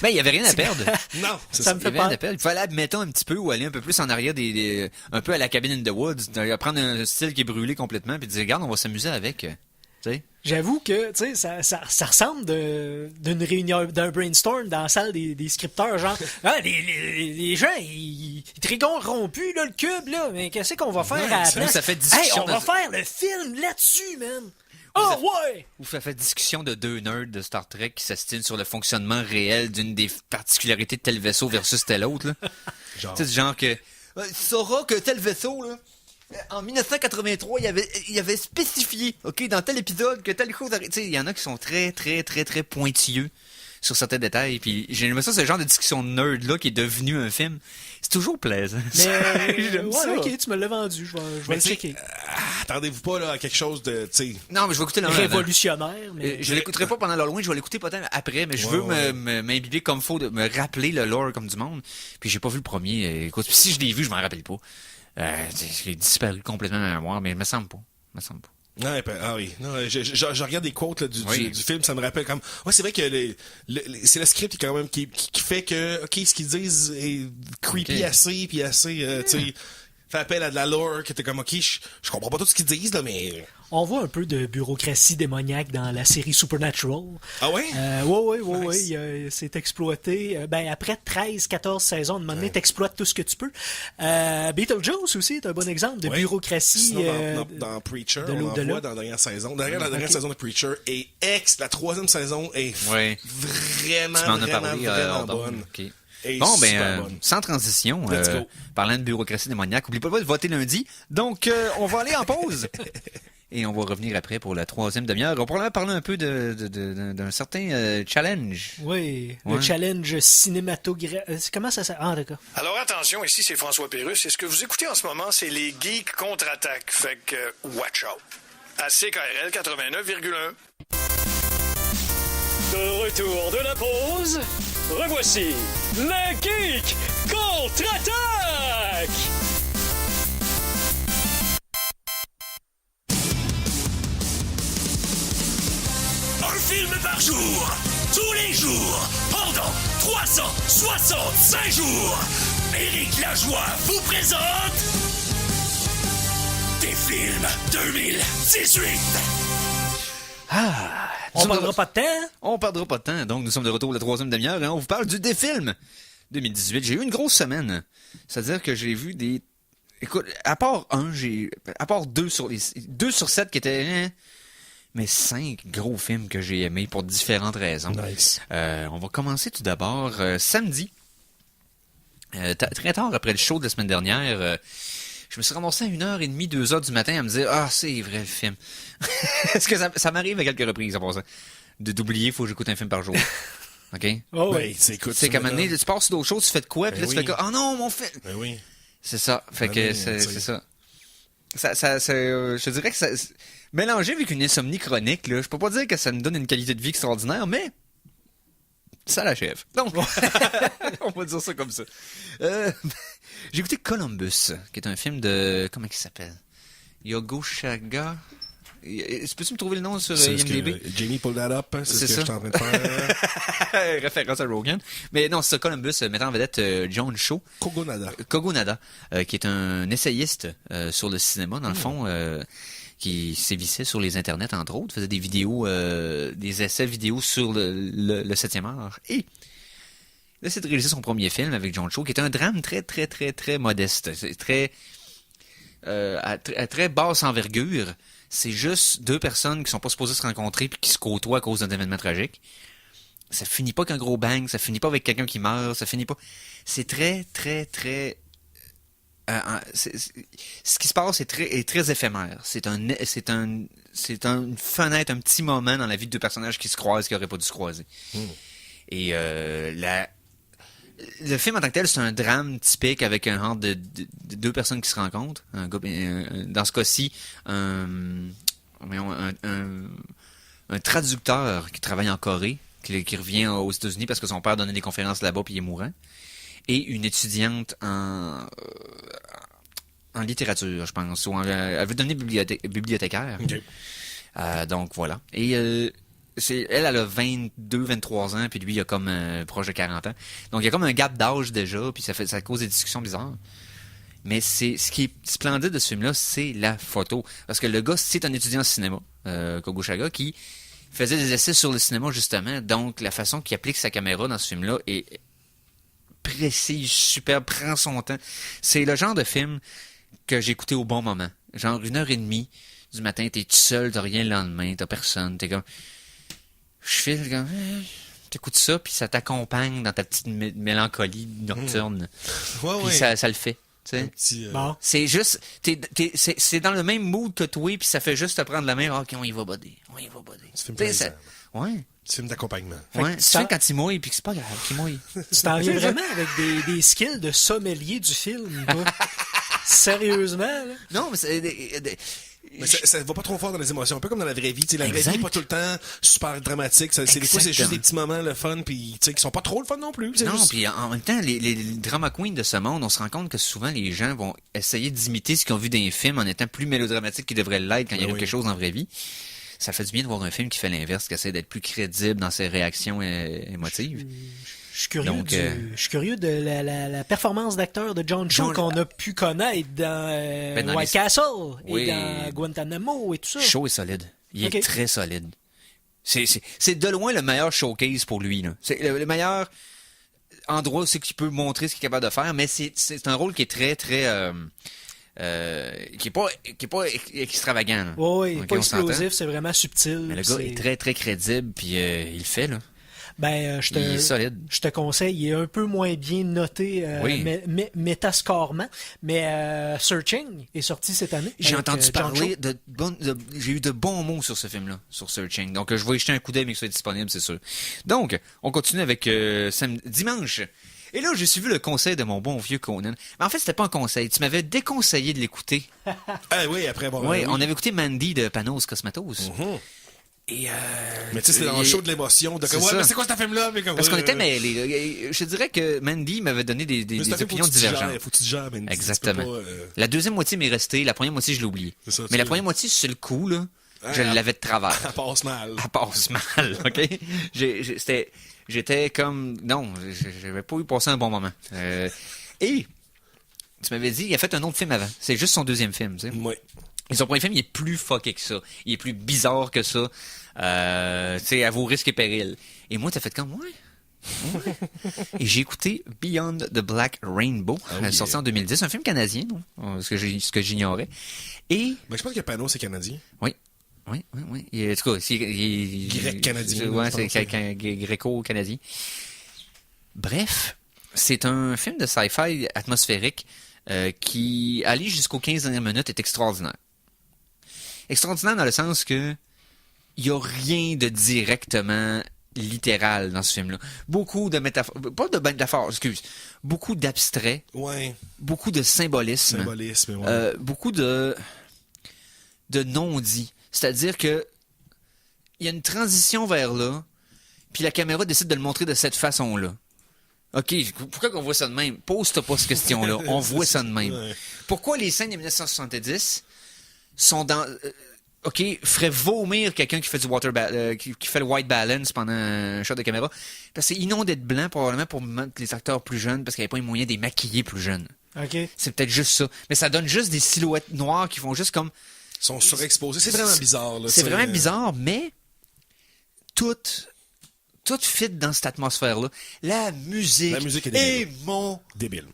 il y avait rien à perdre. Non, ça me fait pas. Il fallait, mettons, un petit peu ou aller un peu plus en arrière un peu à la Cabin in the Woods, prendre un style qui est brûlé complètement puis dire, regarde, on va s'amuser avec, tu sais. J'avoue que, tu sais, ça ressemble d'une réunion, d'un brainstorm dans la salle des scripteurs, genre, les gens, ils trigonent rompus, là, le cube, là, mais qu'est-ce qu'on va faire à la place? Ça fait discussion. On va faire le film là-dessus, man! Ou ça fait discussion de deux nerds de Star Trek qui s'astinent sur le fonctionnement réel d'une des particularités de tel vaisseau versus tel autre, là. Tu sais, genre que, tu sauras que tel vaisseau, là, en 1983, il avait spécifié, OK, dans tel épisode, que telle chose arrive. Tu sais, il y en a qui sont très, très, très, très pointilleux sur certains détails. Puis j'ai l'impression que c'est le genre de discussion de nerd-là qui est devenu un film. C'est toujours plaisant. Mais, OK, tu me l'as vendu. Je vais le checker. Attendez-vous pas là, à quelque chose de, tu sais... Non, mais je vais écouter révolutionnaire. Mais... je l'écouterai pas pendant l'Halloween, je vais l'écouter peut-être après, mais je veux m'imbiber comme faut, de me rappeler le lore comme du monde. Puis j'ai pas vu le premier. Écoute, si je l'ai vu, je m'en rappelle pas. J'ai disparu complètement de ma mémoire, mais il me semble pas. Ouais, ah oui. Non, je regarde des quotes là, du film, ça me rappelle comme. Ouais, c'est vrai que c'est le script qui quand même qui fait que ce qu'ils disent est creepy assez, puis assez, tu sais, fait appel à de la lore, que t'es comme je comprends pas tout ce qu'ils disent là, mais. On voit un peu de bureaucratie démoniaque dans la série Supernatural. Ah ouais? Oui. C'est exploité. Après 13-14 saisons, de moment donné, t'exploites tout ce que tu peux. Beetlejuice aussi est un bon exemple de bureaucratie. Sinon, dans Preacher, on en voit dans la dernière saison. La dernière saison de Preacher est la 3e saison est vraiment bonne. Okay. Bon, sans transition, parlant de bureaucratie démoniaque, n'oubliez pas de voter lundi. Donc, on va aller en pause. Et on va revenir après pour la 3e demi-heure. On va probablement parler un peu d'un certain challenge. Oui, le challenge cinématographique. Comment ça s'appelle? Ah, d'accord. Alors attention, ici c'est François Pérusse. Et ce que vous écoutez en ce moment, c'est les Geeks contre-attaque. Fait que, watch out. À CKRL 89,1. De retour de la pause, revoici les Geeks contre-attaque! Un film par jour, tous les jours, pendant 365 jours. Éric Lajoie vous présente des films 2018. On perdra pas de temps. On perdra pas de temps. Donc, nous sommes de retour pour la 3e demi-heure et on vous parle du défilm 2018. J'ai eu une grosse semaine. C'est-à-dire que j'ai vu des... Écoute, à part 2 sur 7 qui étaient... mais 5 gros films que j'ai aimés pour différentes raisons. Nice. On va commencer tout d'abord samedi. Très tard après le show de la semaine dernière, je me suis ramassé à 1h30, 2h du matin à me dire « Ah, c'est vrai le film. » Est-ce que ça m'arrive à quelques reprises en passant d'oublier il faut que j'écoute un film par jour. OK? Oh, oui. C'est qu'à un moment donné, tu passes sur d'autres choses, tu fais de quoi, puis là tu fais « Oh non, mon film! » Ben oui. C'est ça. Fait que c'est ça. Je dirais que ça... Mélangé avec une insomnie chronique, là, je peux pas dire que ça me donne une qualité de vie extraordinaire, mais ça l'achève. Donc, on va dire ça comme ça. J'ai écouté Columbus, qui est un film de... Comment il s'appelle? Yogo Chaga? Peux-tu me trouver le nom sur IMDb? Jamie pull that up, c'est ce que je suis en train de faire. Référence à Rogan. Mais non, c'est ça, Columbus, mettant en vedette John Cho. Kogonada, qui est un essayiste sur le cinéma, dans le fond, qui sévissait sur les internets, entre autres, faisait des vidéos, des essais vidéo sur le 7e art. Et il essaie de réaliser son premier film avec John Cho, qui est un drame très, très, très, très modeste. C'est très... à très basse envergure. C'est juste 2 personnes qui sont pas supposées se rencontrer puis qui se côtoient à cause d'un événement tragique. Ça finit pas qu'un gros bang, ça finit pas avec quelqu'un qui meurt, ça finit pas... C'est très, très, très... ce qui se passe est très éphémère. C'est une fenêtre, un petit moment dans la vie de 2 personnages qui se croisent, qui n'auraient pas dû se croiser. Et le film en tant que tel, c'est un drame typique avec un genre de 2 personnes qui se rencontrent. Dans ce cas-ci, un traducteur qui travaille en Corée, qui revient aux États-Unis parce que son père donnait des conférences là-bas puis il est mourant. Et une étudiante en littérature, je pense. Elle veut devenir bibliothécaire. Okay. Donc, voilà. Et elle a 22, 23 ans, puis lui, il a comme proche de 40 ans. Donc, il y a comme un gap d'âge déjà, puis ça cause des discussions bizarres. Mais ce qui est splendide de ce film-là, c'est la photo. Parce que le gars, c'est un étudiant en cinéma, Kogo Chaga, qui faisait des essais sur le cinéma, justement. Donc, la façon qu'il applique sa caméra dans ce film-là est précise, superbe, prend son temps. C'est le genre de film que j'ai écouté au bon moment. Genre 1h30 du matin, t'es tout seul, t'as rien le lendemain, t'as personne, t'es comme... Je file comme... T'écoutes ça, puis ça t'accompagne dans ta petite mélancolie nocturne. Puis ça le fait. Bon. C'est juste... c'est dans le même mood que toi, puis ça fait juste te prendre la main. OK, on y va boder. C'est plaisant. Ouais. C'est film d'accompagnement. Ouais, tu fais quand il mouille, puis c'est pas grave qu'il mouille. Tu t'en viens vraiment avec des skills de sommelier du film, quoi. Sérieusement, là? Non, mais Mais ça va pas trop fort dans les émotions, un peu comme dans la vraie vie. La vraie Exact. vie n'est pas tout le temps super dramatique. Des fois, c'est juste Exactement. des petits moments, le fun, puis qui sont pas trop le fun non plus. Non, Juste... puis en même temps, les drama queens de ce monde, on se rend compte que souvent les gens vont essayer d'imiter ce qu'ils ont vu dans les films en étant plus mélodramatiques qu'ils devraient l'être quand il y a quelque chose en vraie vie. Ça fait du bien de voir un film qui fait l'inverse, qui essaie d'être plus crédible dans ses réactions émotives. Je suis curieux, Donc, je suis curieux de la performance d'acteur de John Cho qu'on a pu connaître dans, dans White les- Castle Oui. et dans Guantanamo et tout ça. Shaw est solide. Il Ok. est très solide. C'est de loin le meilleur showcase pour lui, là. C'est le meilleur endroit où c'est qu'il peut montrer ce qu'il est capable de faire, mais c'est un rôle qui est très, très... qui est pas extravagant. Là. Oui, Ok, pas on s'entend. explosif, c'est vraiment subtil. Mais le puis gars c'est- est très, très crédible, puis il le fait, là. Ben, Il est solide. je te conseille, il est un peu moins bien noté Oui. métascorement, mais Searching est sorti cette année. J'ai avec, entendu John parler Cho. j'ai eu de bons mots sur ce film-là, sur Searching. Donc, je vais y jeter un coup d'œil, mais que ce soit disponible, c'est sûr. Donc, on continue avec dimanche. Et là, j'ai suivi le conseil de mon bon vieux Conan. Mais en fait, c'était pas un conseil. Tu m'avais déconseillé de l'écouter. Ah oui, après avoir... Oui, on avait écouté Mandy de Panos Cosmatos. Mhm. Et Mais tu sais, c'était dans le show de l'émotion. De C'est comme, ouais, ça. mais c'est quoi ce film-là? Mais comme, parce qu'on était mêlés. Là. Je te dirais que Mandy m'avait donné des Mais c'est un film, opinions faut que tu te divergentes. gères, faut que tu te gères, mais Exactement. tu peux pas, La deuxième moitié m'est restée, la première moitié, je l'ai oubliée. C'est ça, Mais tu la sais. première moitié, sur le coup, là, je Ah, l'avais de travers. ça passe mal. Elle passe mal, OK? J'étais comme... Non, j'avais pas eu passé un bon moment. Et tu m'avais dit, il a fait un autre film avant. C'est juste son deuxième film, tu sais. Oui. Et son premier film, il est plus fucké que ça. Il est plus bizarre que ça. Tu sais, à vos risques et périls. Et moi, t'as fait comme, ouais. Et j'ai écouté Beyond the Black Rainbow, sorti en 2010, un film canadien, non? Ce que j'ignorais. Et... Mais je pense que Pano, c'est canadien. Oui. Oui. En tout cas, Grec-canadien, Ouais, je pense. c'est gréco-canadien. Bref, c'est un film de sci-fi atmosphérique qui, aller jusqu'aux 15 dernières minutes, est extraordinaire. Extraordinaire dans le sens que il y a rien de directement littéral dans ce film-là. Beaucoup de métaphores, pas de métaphores, excuse, beaucoup d'abstraits, Ouais. beaucoup de symbolisme. Symbolisme, ouais. Beaucoup de non-dits. C'est-à-dire que il y a une transition vers là, puis la caméra décide de le montrer de cette façon-là. OK, pourquoi qu'on voit ça de même? Pose-toi pas cette question-là. On voit ça de même. Ouais. Pourquoi les scènes de 1970 sont dans... OK, ferait vomir quelqu'un qui fait qui fait le white balance pendant un shot de caméra. Parce que c'est inondé de blanc, probablement pour mettre les acteurs plus jeunes, parce qu'il n'y avait pas les moyens de les maquiller plus jeunes. OK. C'est peut-être juste ça. Mais ça donne juste des silhouettes noires qui font juste comme... Ils sont surexposés. C'est vraiment bizarre. Là, C'est tu sais. vraiment bizarre, mais tout fit dans cette atmosphère-là. La musique est débile. Débile.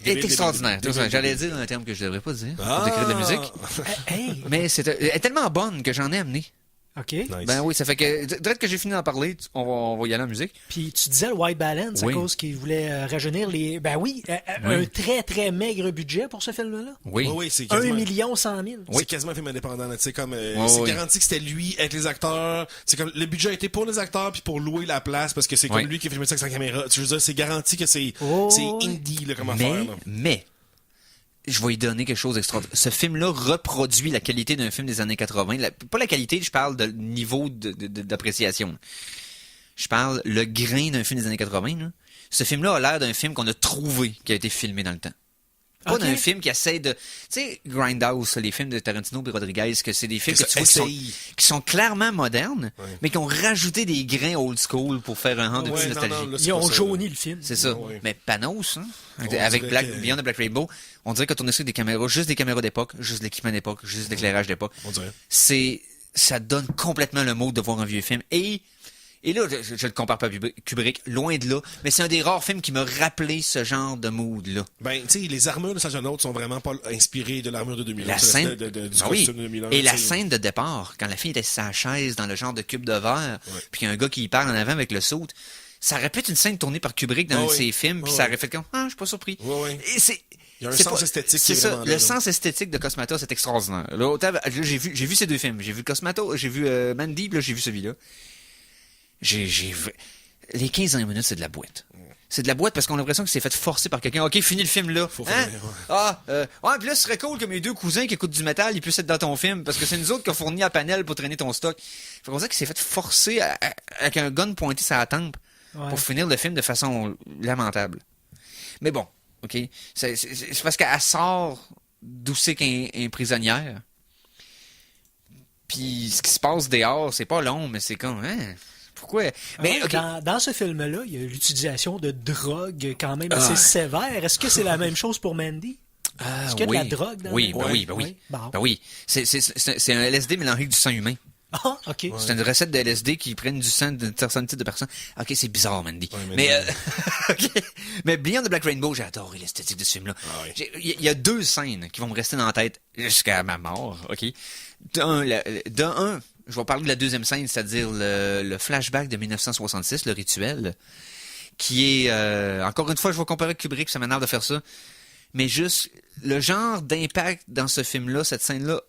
est extraordinaire. débile. J'allais dire un terme que je devrais pas dire pour Ah! décrire de la musique. Hey, Mais elle est tellement bonne que j'en ai amené. OK. Nice. Ben oui, ça fait que, direct que j'ai fini d'en parler, on va y aller en musique. Puis tu disais le white balance Oui. à cause qu'il voulait rajeunir les... Ben oui, un très, très maigre budget pour ce film-là. Oui. Oui, c'est 1 quasiment... million 100 000. C'est quasiment un film indépendant. Tu sais, comme, Ouais, c'est ouais. garanti que c'était lui avec les acteurs. C'est comme, le budget a été pour les acteurs puis pour louer la place parce que c'est comme Ouais. lui qui a filmé ça avec sa caméra. Tu veux dire, c'est garanti que c'est Oh, c'est ouais. indie là, comme affaire. Là. Mais, je vais lui donner quelque chose d'extraordinaire. Ce film-là reproduit la qualité d'un film des années 80. Pas la qualité, je parle de niveau d'appréciation. Je parle le grain d'un film des années 80. Là. Ce film-là a l'air d'un film qu'on a trouvé qui a été filmé dans le temps. Pas Ok. d'un film qui essaie de... Tu sais, Grindhouse, les films de Tarantino et Rodriguez, que c'est des films Que que tu ça vois essaye. qui sont clairement modernes, mais qui ont rajouté des grains old school pour faire un rang de Ouais, petite non, nostalgie. non, là, c'est Ils ont pas ça, jauni le film. C'est ça. Ouais. Mais Panos, hein, On avec dirait que- Beyond the Black Rainbow, on dirait qu'on est sur des caméras, juste des caméras d'époque, juste de l'équipement d'époque, juste de l'éclairage d'époque. On dirait. Ça donne complètement le mode de voir un vieux film. Et là, je le compare pas à Kubrick, loin de là, mais c'est un des rares films qui m'a rappelé ce genre de mood-là. Ben, tu sais, les armures de Sergeant sont vraiment pas inspirées de l'armure de 2001. La C'est scène, du Ah oui. costume de 2001. Et la tu sais. scène de départ, quand la fille était sur sa chaise dans le genre de cube de verre, puis qu'il y a un gars qui y parle en avant avec le saut, ça répète une scène tournée par Kubrick dans Ah un de oui. ses films, puis Ah ça oui. aurait fait comme je suis pas surpris. Ouais, ouais. Et c'est Il y a un c'est sens esthétique qui C'est est ça, vraiment le là, là. sens esthétique de Cosmatos c'est extraordinaire. Là, autant, j'ai vu ces deux films, j'ai vu Cosmatos, j'ai vu Mandy, puis là j'ai vu celui-là. les 15 dernières minutes, c'est de la boîte. C'est de la boîte parce qu'on a l'impression que c'est fait forcer par quelqu'un. OK, finis le film là. Faut Hein? finir, Ouais, puis là, ce serait cool que mes 2 cousins qui écoutent du métal, ils puissent être dans ton film parce que c'est nous autres qui ont fourni à panel pour traîner ton stock. Fait qu'on dirait que c'est fait forcer avec un gun pointé sur la tempe pour finir le film de façon lamentable. Mais bon, OK. C'est parce qu'elle sort d'où c'est qu'elle est prisonnière. Puis ce qui se passe dehors, c'est pas long, mais c'est comme, hein? Pourquoi? Mais, okay. Dans ce film-là, il y a l'utilisation de drogue quand même assez sévère. Est-ce que c'est la même chose pour Mandy? Est-ce qu'il y a de la drogue dans oui. Ben oui. C'est un LSD mélangé avec du sang humain. Ah, OK. Ouais. C'est une recette de LSD qui prennent du sang d'une certaine type de personne. OK, c'est bizarre, Mandy. Ouais, mais okay. Mais Beyond the Black Rainbow, j'ai adoré l'esthétique de ce film-là. Il y a 2 scènes qui vont me rester dans la tête jusqu'à ma mort, OK? De un, je vais parler de la deuxième scène, c'est-à-dire le flashback de 1966, le rituel, qui est... encore une fois, je vais comparer avec Kubrick, ça m'énerve de faire ça, mais juste le genre d'impact dans ce film-là, cette scène-là,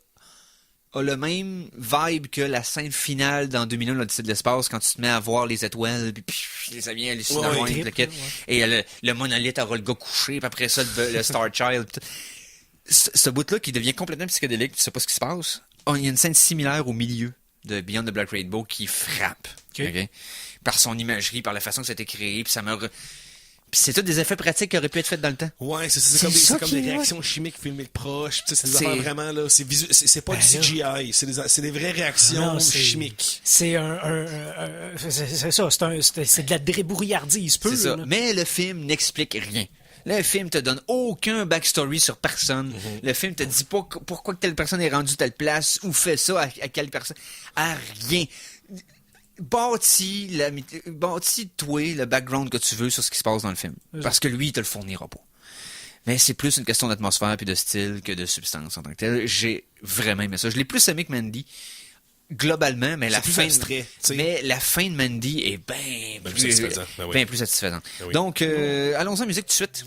a le même vibe que la scène finale dans 2001, l'Odyssée de l'espace, quand tu te mets à voir les étoiles, puis ça vient hallucinant, et le monolithe aura le gars couché, puis après ça, le Star Child. Ce bout-là qui devient complètement psychédélique, tu sais pas ce qui se passe. Il y a une scène similaire au milieu de Beyond the Black Rainbow qui frappe. Okay? Par son imagerie, par la façon que ça a été créé, puis ça me... Puis c'est tout des effets pratiques qui auraient pu être faits dans le temps. Ouais, c'est comme des réactions chimiques filmées de proche. C'est des affaires vraiment, là, c'est pas du CGI, c'est des vraies réactions chimiques. C'est c'est de la débrouillardise peu. C'est ça. Là. Mais le film n'explique rien. Le film te donne aucun backstory sur personne. Le film te dit pas pourquoi telle personne est rendue telle place ou fait ça à quelle personne. À rien. Bâtis toi le background que tu veux sur ce qui se passe dans le film. Parce que lui, il te le fournira pas. Mais c'est plus une question d'atmosphère puis de style que de substance en tant que tel. J'ai vraiment aimé ça. Je l'ai plus aimé que Mandy. Globalement, mais la fin de Mandy est bien plus satisfaisante. Bien plus satisfaisante. Ben oui. Donc, allons-y en musique tout de suite.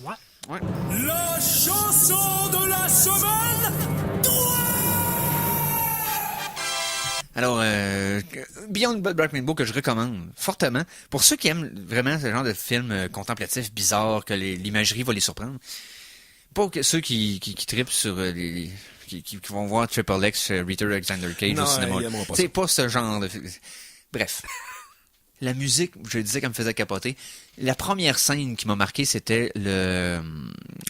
Ouais. La chanson de la semaine 3! Alors, Beyond the Black Rainbow que je recommande fortement pour ceux qui aiment vraiment ce genre de film contemplatif bizarre que l'imagerie va les surprendre. Pas que ceux qui trippent sur qui vont voir Triple X, Rita Alexander Cage au cinéma. C'est pas ce genre de... Bref. La musique, je disais qu'elle me faisait capoter. La première scène qui m'a marqué, c'était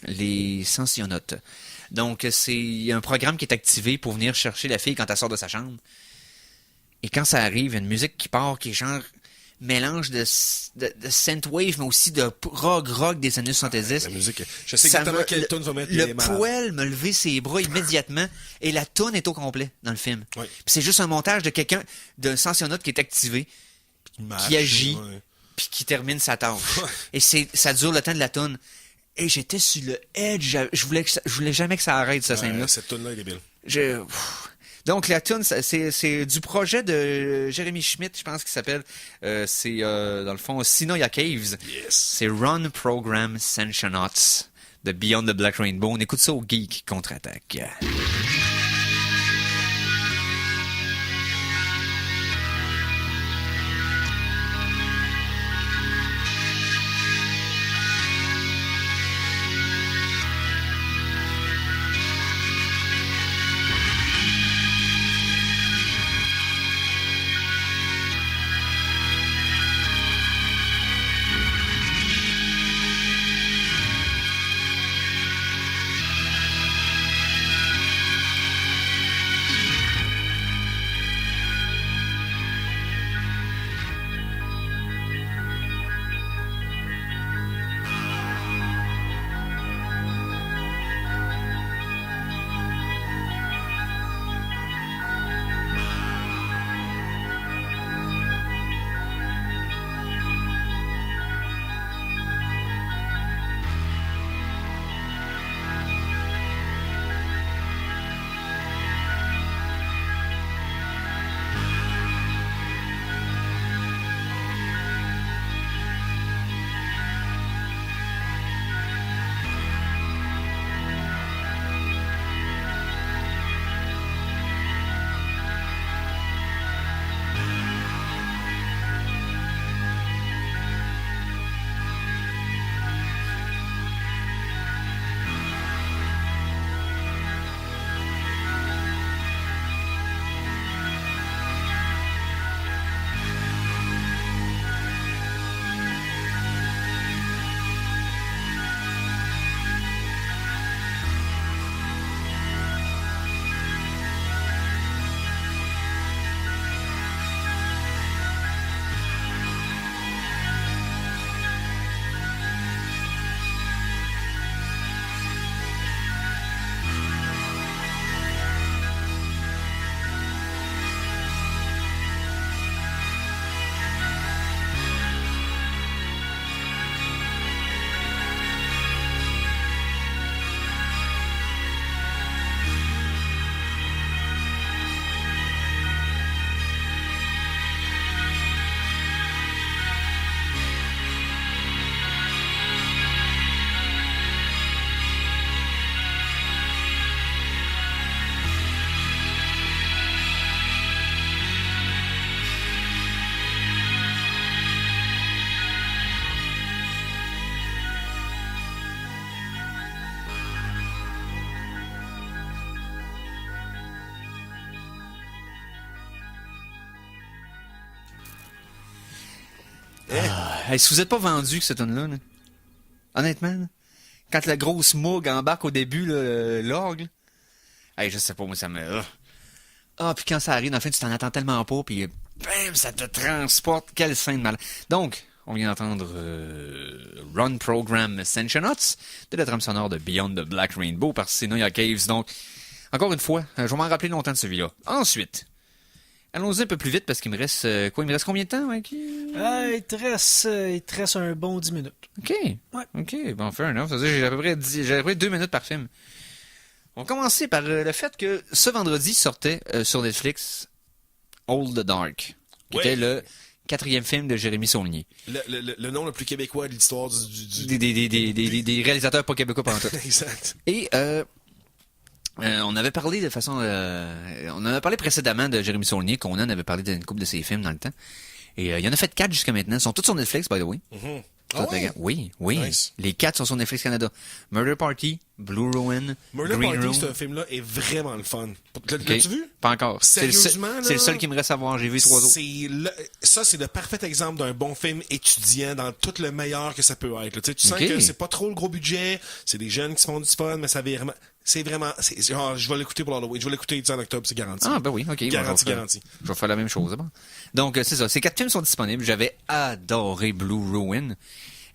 les Sensionautes. Donc, c'est un programme qui est activé pour venir chercher la fille quand elle sort de sa chambre. Et quand ça arrive, il y a une musique qui part, qui est genre mélange de synthwave, mais aussi de rock des années 70. La musique, je sais exactement quelle tune va mettre les poil me lever ses bras immédiatement, et la tune est au complet dans le film. Oui. Puis c'est juste un montage de quelqu'un, d'un sensionaute qui est activé, qui agit, puis qui termine sa tâche. Et ça dure le temps de la tune. Et j'étais sur le edge, je voulais jamais que ça arrête, cette scène-là. Cette tune-là est débile. Donc, la tune, c'est du projet de Jeremy Schmidt, je pense qu'il s'appelle. C'est, dans le fond, Sinoia Caves. Yes. C'est Run Program Sensionauts de Beyond the Black Rainbow. On écoute ça au Geek Contre-Attaque. Hey, si vous êtes pas vendu que cette tune-là, là, honnêtement, là, quand la grosse moug embarque au début, là, l'orgue, hey, je sais pas, moi, ça me... puis quand ça arrive, dans le fin, tu t'en attends tellement pas, puis bam, ça te transporte. Quelle scène mal. Donc, on vient d'entendre Run Program Ascensionauts de la trame sonore de Beyond the Black Rainbow par Sinoia Caves. Donc, encore une fois, je vais m'en rappeler longtemps de celui-là. Ensuite, allons-y un peu plus vite parce qu'il me reste... il me reste combien de temps, Mike? Il te reste un bon 10 minutes. OK. Ouais. OK, bon, fair enough. C'est-à-dire, j'ai à peu près 2 minutes par film. On va commencer par le fait que ce vendredi sortait sur Netflix All the Dark, qui était le 4e film de Jérémy Saulnier. Le nom le plus québécois de l'histoire du... Des réalisateurs pas québécois pendant tout. Exact. Et on avait parlé de façon... on en avait parlé précédemment de Jérémy Saulnier, qu'on en avait parlé d'une couple de ses films dans le temps. Et il y en a fait 4 jusqu'à maintenant. Ils sont tous sur Netflix, by the way. Mm-hmm. Oui. Nice. Les 4 sont sur Netflix Canada. Murder Party, Blue Ruin, Murder Green Party, Room. ce film-là est vraiment le fun. Ok. L'as-tu vu? Pas encore. Sérieusement, là? C'est le seul qui me reste à voir. J'ai vu 3 autres. Ça, c'est le parfait exemple d'un bon film étudiant dans tout le meilleur que ça peut être. Tu sens Ok. que c'est pas trop le gros budget, c'est des jeunes qui se font du fun, mais ça vraiment... genre, je vais l'écouter pour l'Halloween. Je vais l'écouter en octobre, c'est garanti. Ah, ben oui, ok. Garanti. Je vais faire la même chose, c'est bon. Donc, c'est ça. Ces 4 films sont disponibles. J'avais adoré Blue Ruin.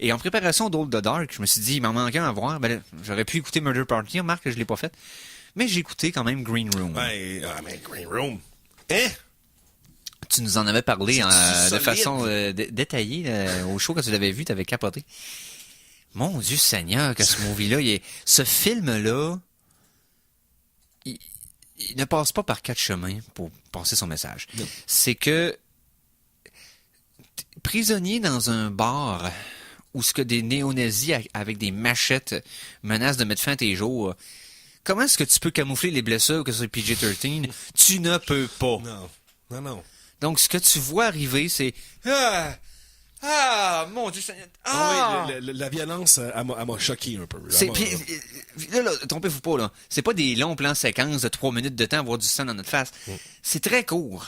Et en préparation d'Old the Dark, je me suis dit, il m'en manquait un à voir. Ben, là, j'aurais pu écouter Murder Party. Remarque que je l'ai pas fait. Mais j'ai écouté quand même Green Room. Mais Green Room. Hein? Tu nous en avais parlé de solide. façon détaillée au show quand tu l'avais vu, t'avais capoté. Mon Dieu Seigneur, que ce movie-là, ce film-là, il ne passe pas par 4 chemins pour passer son message. Non. C'est que prisonnier dans un bar où ce que des néo-nazis avec des machettes menacent de mettre fin à tes jours, comment est-ce que tu peux camoufler les blessures que c'est PG-13? Tu ne peux pas. Non. Donc, ce que tu vois arriver, c'est... mon Dieu, Seigneur. Oui, la violence, elle m'a choqué un peu. Là, trompez-vous pas, là. C'est pas des longs plans séquences de 3 minutes de temps à voir du sang dans notre face. C'est très court.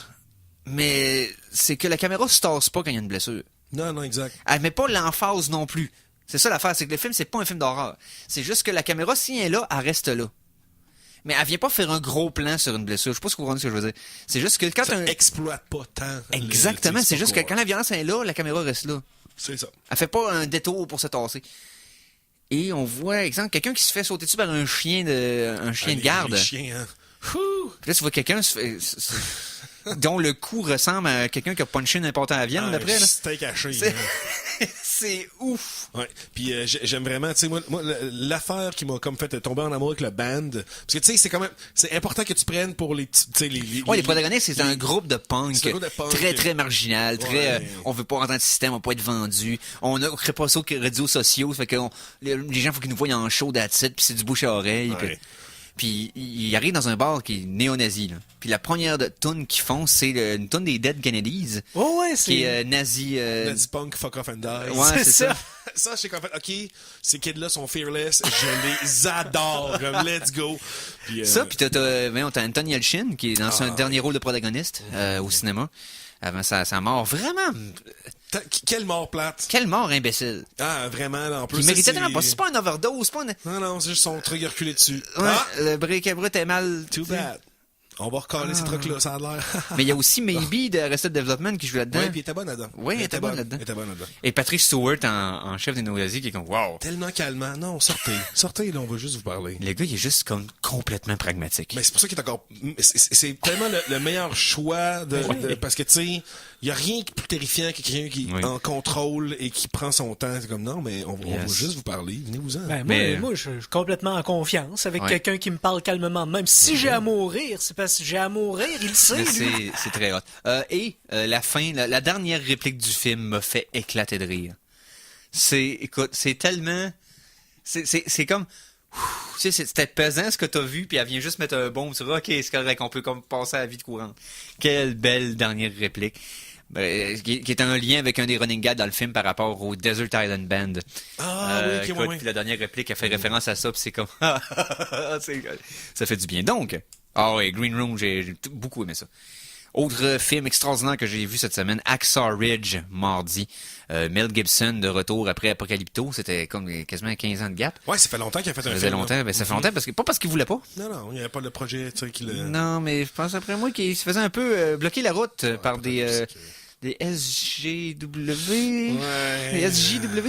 Mais c'est que la caméra se tasse pas quand il y a une blessure. Non, exact. Elle met pas l'emphase non plus. C'est ça l'affaire, c'est que le film, c'est pas un film d'horreur. C'est juste que la caméra, si elle est là, elle reste là. Mais elle vient pas faire un gros plan sur une blessure. Je sais pas ce que vous comprenez ce que je veux dire. C'est juste que quand ça exploite pas tant. Exactement, c'est juste que quand la violence est là, la caméra reste là. C'est ça. Elle fait pas un détour pour se tasser. Et on voit, exemple, quelqu'un qui se fait sauter dessus par un chien de garde. Les chiens, hein. Puis là, tu vois quelqu'un dont le cou ressemble à quelqu'un qui a punché n'importe à la viande, d'après. Là. Steak haché. C'est ouf. Ouais. Puis j'aime vraiment, tu sais, moi l'affaire qui m'a comme fait tomber en amour avec le band, parce que tu sais, c'est quand même, c'est important que tu prennes pour les petits, tu sais, les protagonistes, c'est un groupe de punk, très très marginal, très, on veut pas rentrer dans le système, on veut pas être vendu, on crée pas ça aux réseaux sociaux, fait que les gens faut qu'ils nous voient en show d'attitude, puis c'est du bouche à oreille. Puis il arrive dans un bar qui est néo-nazi, là. Puis la première tune qu'ils font, c'est une tune des Dead Kennedys. Oh ouais, c'est... Qui est nazi... Nazi punk, fuck off and die. Ouais, c'est ça. Ça, je sais qu'en fait, OK, ces kids-là sont fearless, je les adore, let's go. Puis, ça, puis t'as Anthony Yelchin, qui est dans son dernier rôle de protagoniste au cinéma, avant sa mort. Vraiment... Quelle mort plate. Quelle mort imbécile. Ah, vraiment, là, en plus. Il méritait tellement pas. C'est pas un overdose, c'est pas Non, c'est juste son truc reculé dessus. Ouais, le bric-à-brac est mal. Too bad. On va recaler ces trucs-là, ça a l'air. Mais il y a aussi Maybe de Arrested Development qui joue là-dedans. Oui, puis il était bonne là-dedans. Oui, il était bonne là-dedans. là-dedans. Et Patrick Stewart en chef des néo-nazis qui est comme wow. Tellement calmant. Non, sortez, là, on va juste vous parler. Le gars, il est juste comme complètement pragmatique. Mais c'est pour ça qu'il est encore... C'est tellement le meilleur choix parce que, tu sais, il y a rien de plus terrifiant que quelqu'un qui est en contrôle et qui prend son temps. C'est comme, non, mais on va juste vous parler. Venez-vous-en. Ben, moi, je suis complètement en confiance avec quelqu'un qui me parle calmement. Même si j'ai à mourir, c'est parce que j'ai à mourir, il le sait. C'est très hot. La fin, la dernière réplique du film m'a fait éclater de rire. Écoute, c'est tellement... C'est comme... C'était pesant ce que t'as vu, puis elle vient juste mettre un bon sur OK, c'est correct, on peut comme passer à la vie de courante. Quelle belle dernière réplique. Qui est un lien avec un des running gags dans le film par rapport au Desert Island Band. Oui. Puis la dernière réplique, elle fait référence à ça, puis c'est comme... ça fait du bien. Donc, Green Room, j'ai beaucoup aimé ça. Autre film extraordinaire que j'ai vu cette semaine, Hacksaw Ridge, mardi. Mel Gibson de retour après Apocalypto. C'était comme quasiment 15 ans de gap. Ouais, ça fait longtemps qu'il a fait un film. Ça faisait longtemps. Ben, ça fait longtemps pas parce qu'il voulait pas. Non, il n'y avait pas le projet, tu sais, qui le... Non, mais je pense après moi qu'il se faisait un peu bloquer la route par des SGW. Ouais. Des SJW.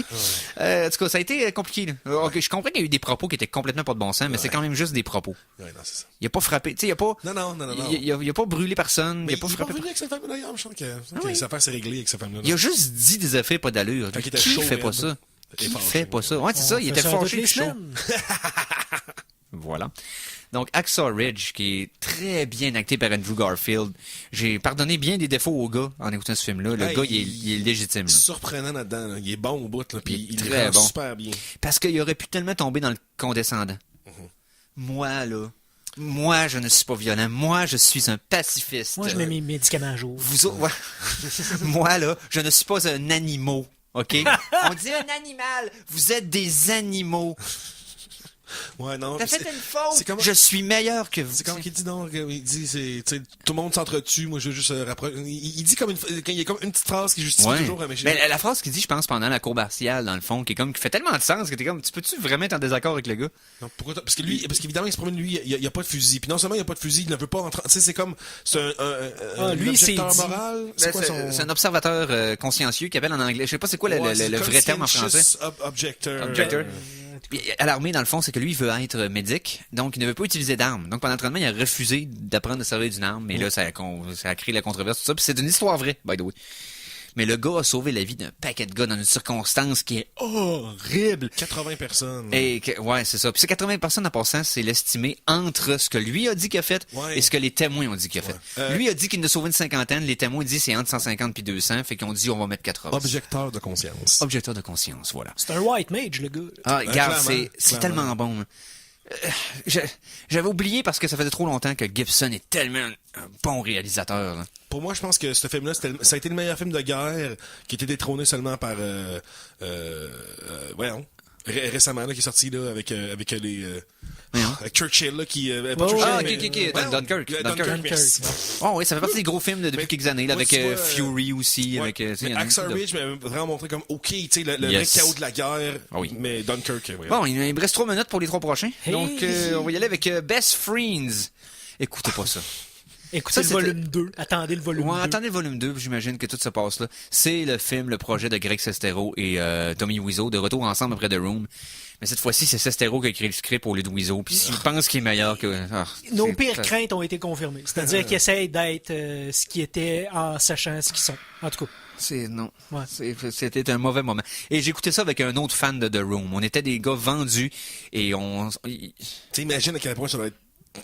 En tout cas, ça a été compliqué. Là. Ok, je comprends qu'il y a eu des propos qui étaient complètement pas de bon sens, mais c'est quand même juste des propos. Ouais, non, c'est ça. Il a pas frappé. Tu sais, il a pas. Non. Il a pas brûlé personne. Mais il a pas il est pas frappé. revenu avec sa femme d'ailleurs, je sens que oui. sa affaire s'est réglée avec sa femme-là. Il a juste dit des effets pas d'allure. Quand il était Qui chaud, fait pas raide. ça? Il est Qui fâché, fait pas ça? Ouais, c'est ça, il était fait ça toutes fâché les puis chaud. semaines. Voilà. Donc, Hacksaw Ridge, qui est très bien acté par Andrew Garfield. J'ai pardonné bien des défauts au gars en écoutant ce film-là. Le Hey, gars, il est légitime. Là. Surprenant là-dedans. Là. Il est bon au bout, là, puis il très le rend bon. super bien. Parce qu'il aurait pu tellement tomber dans le condescendant. Moi, je ne suis pas violent. Moi, je suis un pacifiste. Moi, je mets mes médicaments à jour. Vous autres, ouais. Moi, je ne suis pas un animal. OK? On dit un animal. Vous êtes des animaux. Ouais, non. T'as c'est- fait une faute. c'est comme- Je suis meilleur que vous. C'est comme qu'il dit non, il dit c'est tu sais, tout le monde s'entretue, moi je veux juste rapprocher. Il dit comme il y a comme une petite phrase qui justifie Ouais. toujours mais Ben, la phrase qu'il dit, je pense, pendant la cour martiale, dans le fond, qui fait tellement de sens que t'es comme, tu peux-tu vraiment être en désaccord avec le gars? non, pourquoi parce qu'évidemment il se promène lui, il y a pas de fusil. Puis non seulement il y a pas de fusil, il ne veut pas entrer. Tu sais c'est comme c'est un lui, c'est objecteur dit. moral, c'est quoi son C'est un observateur consciencieux qui appelle en anglais. Je sais pas c'est quoi le vrai terme en français. Objector. Objector. Puis, à l'armée, dans le fond, c'est que lui, il veut être médic, donc il ne veut pas utiliser d'armes. Donc, pendant l'entraînement, il a refusé d'apprendre à servir d'une arme, mais là, ça a créé la controverse, tout ça. Puis c'est une histoire vraie, by the way. Mais le gars a sauvé la vie d'un paquet de gars dans une circonstance qui est horrible. 80 personnes. Ouais, c'est ça. Puis ces 80 personnes en passant, c'est l'estimé entre ce que lui a dit qu'il a fait Ouais. et ce que les témoins ont dit qu'il a fait. Ouais. Lui a dit qu'il en a sauvé une cinquantaine, les témoins disent c'est entre 150 puis 200, fait qu'ils ont dit on va mettre 80. Objecteur de conscience. Objecteur de conscience, voilà. C'est un white mage, le gars. Ah, regarde, clairement, c'est clairement. tellement bon. Hein. J'avais oublié parce que ça faisait trop longtemps que Gibson est tellement un bon réalisateur. Là. Pour moi, je pense que ce film-là, ça a été le meilleur film de guerre qui était détrôné seulement par voyons. Récemment, là, qui est sorti là, avec les avec Churchill là, qui pas Churchill, Ah, mais- ok, voyons, Dunkirk. Dunkirk, merci. Oh oui, ça fait partie des gros films depuis Mais- quelques années, là, moi, avec tu vois, Fury aussi. Ouais, Avec, tu sais, il mais y en a une Hacksaw couple de- Ridge m'a vraiment montré comme OK, tu sais, le Yes. vrai chaos de la guerre, Ah oui. mais Dunkirk. Ouais. Bon, il me reste 3 minutes pour les 3 prochains. Hey. Donc, on va y aller avec Best Friends. Écoutez pas ça. Écoutez Ça, le c'était- volume 2. Attendez le volume 2. Ouais, attendez le volume 2, j'imagine que tout se passe là. C'est le projet de Greg Sestero et Tommy Wiseau, de retour ensemble après The Room. Mais cette fois-ci, c'est Sestero qui a écrit le script au lieu de Wiseau. Puis s'il pense qu'il est meilleur que... Nos c'est- pires craintes ont été confirmées. C'est-à-dire qu'ils essayent d'être ce qu'ils étaient en sachant ce qu'ils sont. En tout cas. Non. Ouais. C'était un mauvais moment. Et j'ai écouté ça avec un autre fan de The Room. On était des gars vendus et T'imagines à quel point ça doit être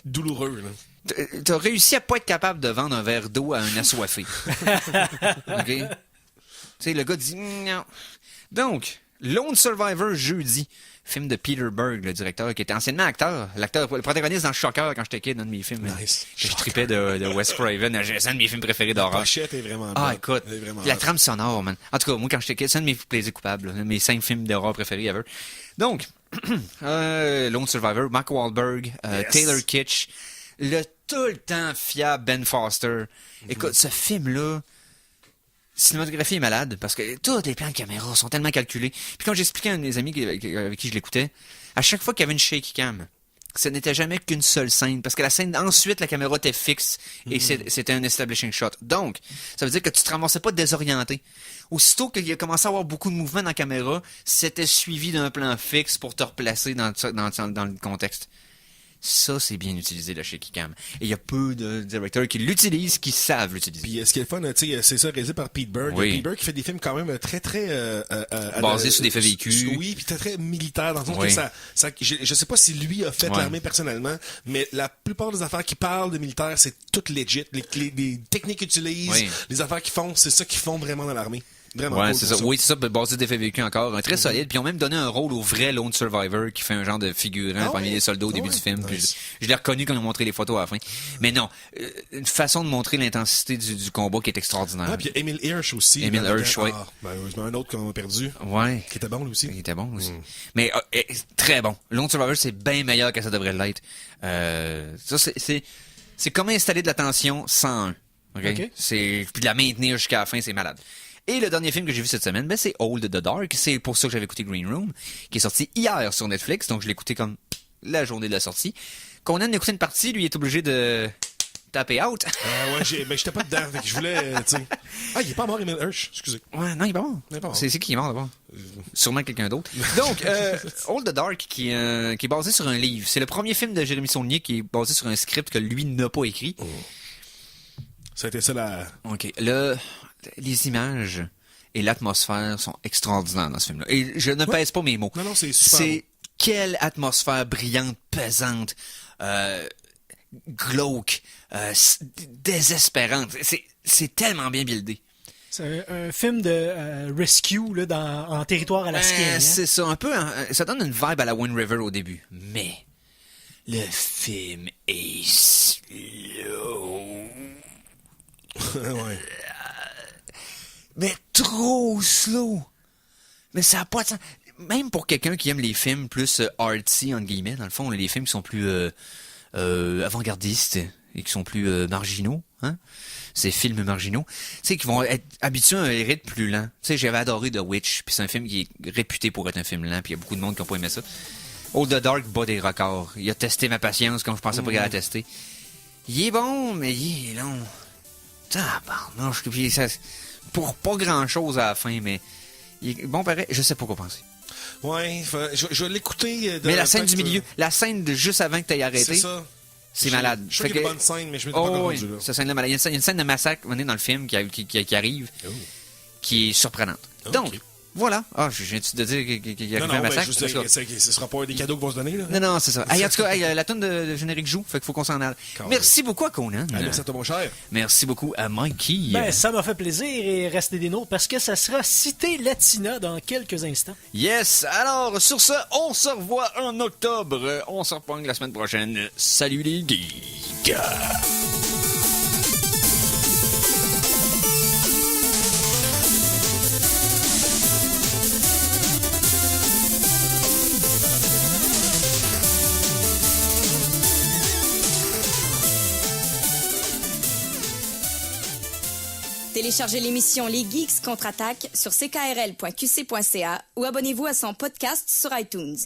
douloureux. Là. T'as réussi à pas être capable de vendre un verre d'eau à un assoiffé. OK? Tu sais, le gars dit non. Donc, Lone Survivor jeudi. Film de Peter Berg, le directeur, qui était anciennement acteur. Le protagoniste dans Shocker quand j'étais kid, un de mes films. Nice. Que je tripais de Wes Craven. C'est un de mes films préférés La d'horreur. pochette est vraiment Ah, bonne. écoute, Elle est vraiment la bonne. trame sonore, man. En tout cas, moi, quand j'étais kid, c'est un de mes plaisirs coupables, là, mes 5 films d'horreur préférés ever. Donc, Lone Survivor, Mark Wahlberg, Yes. Taylor Kitsch, le tout le temps fiable Ben Foster. Écoute, ce film-là, cinématographie est malade, parce que tous les plans de caméra sont tellement calculés. Puis quand j'expliquais à un de mes amis avec qui je l'écoutais, à chaque fois qu'il y avait une shaky cam, ce n'était jamais qu'une seule scène, parce que la scène, ensuite, la caméra était fixe, et c'était un establishing shot. Donc, ça veut dire que tu te ramassais pas désorienté. Aussitôt qu'il a commencé à avoir beaucoup de mouvements dans la caméra, c'était suivi d'un plan fixe pour te replacer dans le contexte. Ça, c'est bien utilisé, la shaky cam. Et il y a peu de directeurs qui l'utilisent, qui savent l'utiliser. Puis ce qui est le fun, tu sais, c'est ça, réalisé par Pete Berg. Oui. Pete Berg qui fait des films quand même très, très... Basés sur des faits vécus. Oui, puis très, très militaire. Dans le sens Oui. que je sais pas si lui a fait Ouais. l'armée personnellement, mais la plupart des affaires qui parlent de militaire, c'est tout legit. Les techniques qu'ils utilisent, Oui. les affaires qu'ils font, c'est ça qu'ils font vraiment dans l'armée. Vraiment Ouais, cool c'est pour ça. Oui, c'est ça, basé des faits vécus encore. Un très solide. Puis ils ont même donné un rôle au vrai Lone Survivor qui fait un genre de figurant Ah parmi ouais? les soldats au Ah début ouais? du film. Puis Nice. je l'ai reconnu quand ils ont montré les photos à la fin. Mais non, une façon de montrer l'intensité du combat qui est extraordinaire. Ah, puis il y a Emile Hirsch aussi. Emile là-dedans. Hirsch, ouais. Ah, malheureusement, un autre qu'on a perdu, Ouais. qui était bon lui aussi. Il était bon aussi. Mais très bon. Lone Survivor, c'est bien meilleur que ça devrait l'être. Ça, c'est comment installer de la tension 101. OK? OK. Puis de la maintenir jusqu'à la fin, c'est malade. Et le dernier film que j'ai vu cette semaine, c'est Old the Dark. C'est pour ça que j'avais écouté Green Room, qui est sorti hier sur Netflix. Donc, je l'ai écouté comme la journée de la sortie. Conan a écouté une partie, lui, est obligé de taper out. Ouais, j'étais pas dedans. Fait que je voulais, tu sais. Ah, il est pas mort, Emile Hirsch. Excusez. Ouais, non, il est pas mort. Il est pas mort. C'est qui est mort d'abord? Sûrement quelqu'un d'autre. Donc, Old the Dark, qui est basé sur un livre. C'est le premier film de Jérémy Saulnier qui est basé sur un script que lui n'a pas écrit. Ça a été ça la... OK. Les images et l'atmosphère sont extraordinaires dans ce film-là. Et je ne pèse pas mes mots. Non, c'est super C'est quelle atmosphère brillante, pesante, glauque, désespérante. C'est tellement bien buildé. C'est un film de rescue là, en territoire alaskien. Hein? C'est ça, un peu. Ça donne une vibe à la Wind River au début. Mais le film est slow. ouais. Mais trop slow. Mais ça a pas de sens. Même pour quelqu'un qui aime les films plus artsy, entre guillemets, dans le fond, les films qui sont plus avant-gardistes et qui sont plus marginaux, hein? Ces films marginaux, tu sais, qui vont être habitués à un rythme plus lent. Tu sais, j'avais adoré The Witch, puis c'est un film qui est réputé pour être un film lent, puis il y a beaucoup de monde qui n'ont pas aimé ça. Old the Dark bat des records. Il a testé ma patience comme je pensais pas qu'il allait tester. Il est bon, mais il est long. Tabarnouche, puis ça, pour pas grand-chose à la fin, mais il est bon pareil, je sais pas quoi penser. Ouais, je vais l'écouter. Mais la scène du milieu, la scène de juste avant que t'aies arrêté, c'est ça. c'est malade. Je sais qu'il y a de bonnes scènes, mais je me dis pas oui, rendu là. cette scène-là, malade. Il y a une scène de massacre dans le film qui arrive, qui est surprenante. Oh, Donc, ok. voilà. Ah, je viens de dire qu'il y a un mais massacre. je sais que ce sera pas des cadeaux qui vont se donner, là. Non, c'est ça. Hey, en tout cas, la tonne de générique joue, fait qu'il faut qu'on s'en aille. Merci beaucoup à Conan. Merci à toi, mon cher. Merci beaucoup à Mikey. Ben, ça m'a fait plaisir et restez des nôtres parce que ça sera Cité Latina dans quelques instants. Yes! Alors, sur ce, on se revoit en octobre. On se repogne la semaine prochaine. Salut les geeks! Téléchargez l'émission Les Geeks contre-attaque sur ckrl.qc.ca ou abonnez-vous à son podcast sur iTunes.